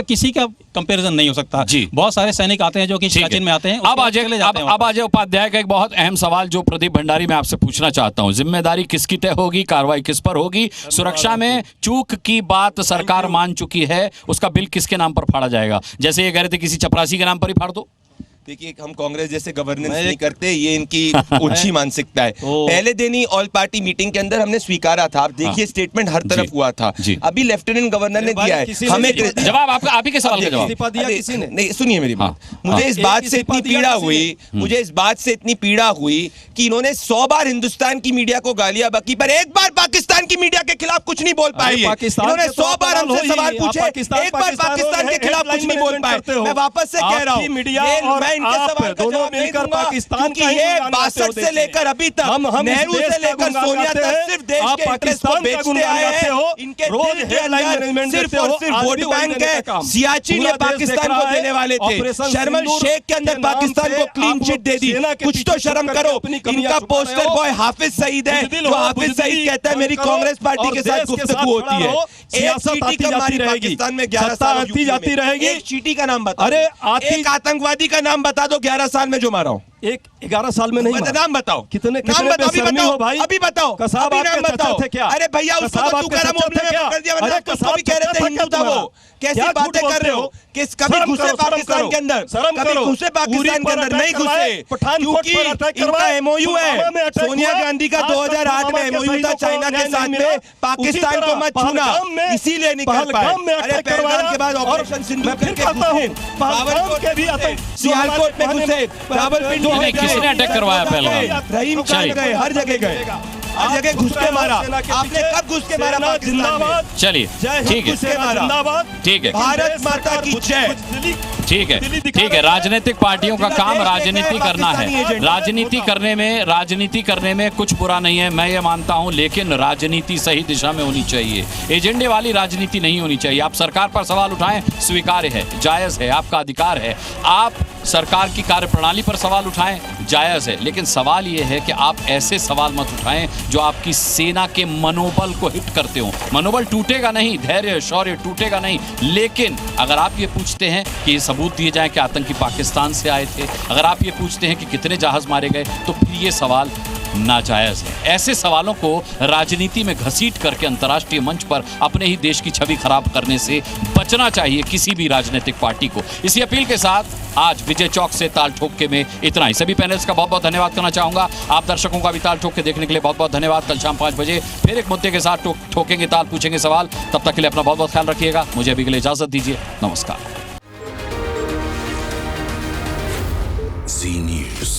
किसी का कंपैरिजन नहीं हो सकता। बहुत सारे सैनिक आते हैं जो कि सियाचिन में आते हैं। अब अजय उपाध्याय का एक बहुत अहम सवाल जो प्रदीप भंडारी मैं आपसे पूछना चाहता हूं, जिम्मेदारी किसकी तय होगी, कार्रवाई किस पर होगी? सुरक्षा में चूक की बात सरकार मान चुकी है, उसका बिल किसके नाम पर फाड़ा जाएगा? जैसे ये कह रहे थे किसी चपरासी के नाम पर ही फाड़ दो। देखिए, हम कांग्रेस जैसे गवर्नेंस नहीं करते, ये इनकी ऊंची मानसिकता है। पहले दिन ही ऑल पार्टी मीटिंग के अंदर हमने स्वीकारा था, आप देखिए स्टेटमेंट हर तरफ हुआ था। अभी लेफ्टिनेंट गवर्नर ने दिया है हमें जवाब, आपका आप ही के सवाल का जवाब नहीं। सुनिए मेरी बात, मुझे इस बात से इतनी पीड़ा हुई, कि इन्होंने 100 बार हिंदुस्तान की मीडिया को गालियां बकी, पर एक बार पाकिस्तान की मीडिया के खिलाफ कुछ नहीं बोल पाए। इन्होंने 100 बार हमसे सवाल पूछे, एक बार पाकिस्तान के खिलाफ कुछ नहीं बोल पाए। मैं वापस से कह रहा हूँ, इनके सवाल का जवाब नहीं दूंगा, क्योंकि ये 62 से लेकर अभी तक नेहरू से लेकर सोनिया तक सिर्फ देश के इंटरेस्ट को बेचते आए हैं। इनके दिल के अंदर सिर्फ और सिर्फ वोट बैंक है। सियाचिन ये पाकिस्तान को देने वाले थे, शर्मल शेख के अंदर पाकिस्तान को क्लीन चिट दे दी। कुछ तो शर्म करो। इनका पोस्टर बॉय हाफिज सईद है, जो हाफिज सईद कहता है मेरी कांग्रेस पार्टी के साथ गुफ्तगू होती है। एक चीटी कब मारी पाकिस्तान में 11 साल जाती रहेगी। एक चीटी का नाम बता, अरे एक आतंकवादी का नाम बता दो 11 साल में जो मारा हूं। एक 11 साल में नहीं, नाम बताओ, कितने नाम बताओ, अभी बताओ भाई, अभी बताओ, कसाब अभी नाम बताओ। क्या? अरे भैया उसको तो तुकारा मामले में पकड़ दिया, वरना तुमको भी कह रहे थे हिंदू था वो। कैसी बातें कर रहे हो कि कभी घुसे पाकिस्तान के अंदर, कभी घुसे पाकिस्तान के अंदर नहीं घुसे, क्योंकि इनका एमओयू है। सोनिया गांधी का 2008 में एमओयू था चाइना के साथ में, पाकिस्तान को मत छूना, इसीलिए नहीं कर पाए। अरे पहलगाम के बाद ऑपरेशन सिंदूर करके घुसे, सियालकोट में घुसे, रावलपिंडी में किसने अटैक करवाया पहलगाम? रहीम खान गए, हर जगह गए, हर जगह घुस के मारा। आपने कब घुस के मारा पाकिस्तान में? चलिए ठीक है, ठीक है, भारत माता की जय। ठीक है, ठीक है। राजनीतिक पार्टियों का काम राजनीति करना है। राजनीति करने में कुछ बुरा नहीं है, मैं ये मानता हूं, लेकिन राजनीति सही दिशा में होनी चाहिए। एजेंडे वाली राजनीति नहीं होनी चाहिए। आप सरकार पर सवाल उठाएं, स्वीकार्य है, जायज है, आपका अधिकार है। आप सरकार की कार्यप्रणाली पर सवाल उठाएं, जायज है, लेकिन सवाल यह है कि आप ऐसे सवाल मत उठाएं जो आपकी सेना के मनोबल को हिट करते हो। मनोबल टूटेगा नहीं, धैर्य शौर्य टूटेगा नहीं, लेकिन अगर आप ये पूछते हैं कि ये सबूत दिए जाएं कि आतंकी पाकिस्तान से आए थे, अगर आप ये पूछते हैं कि कितने जहाज मारे गए, तो फिर ये सवाल नाजायज है। ऐसे सवालों को राजनीति में घसीट करके अंतर्राष्ट्रीय मंच पर अपने ही देश की छवि खराब करने से बचना चाहिए किसी भी राजनीतिक पार्टी को। इसी अपील के साथ आज विजय चौक से ताल ठोके में इतना ही। सभी पैनल्स का बहुत बहुत धन्यवाद करना चाहूंगा। आप दर्शकों का भी ताल ठोक के देखने के लिए बहुत बहुत धन्यवाद। कल शाम 5 बजे फिर एक मुद्दे के साथ ठोकेंगे ताल, पूछेंगे सवाल। तब तक के लिए अपना बहुत बहुत ख्याल रखिएगा। मुझे अभी के लिए इजाजत दीजिए। नमस्कार। Zee News.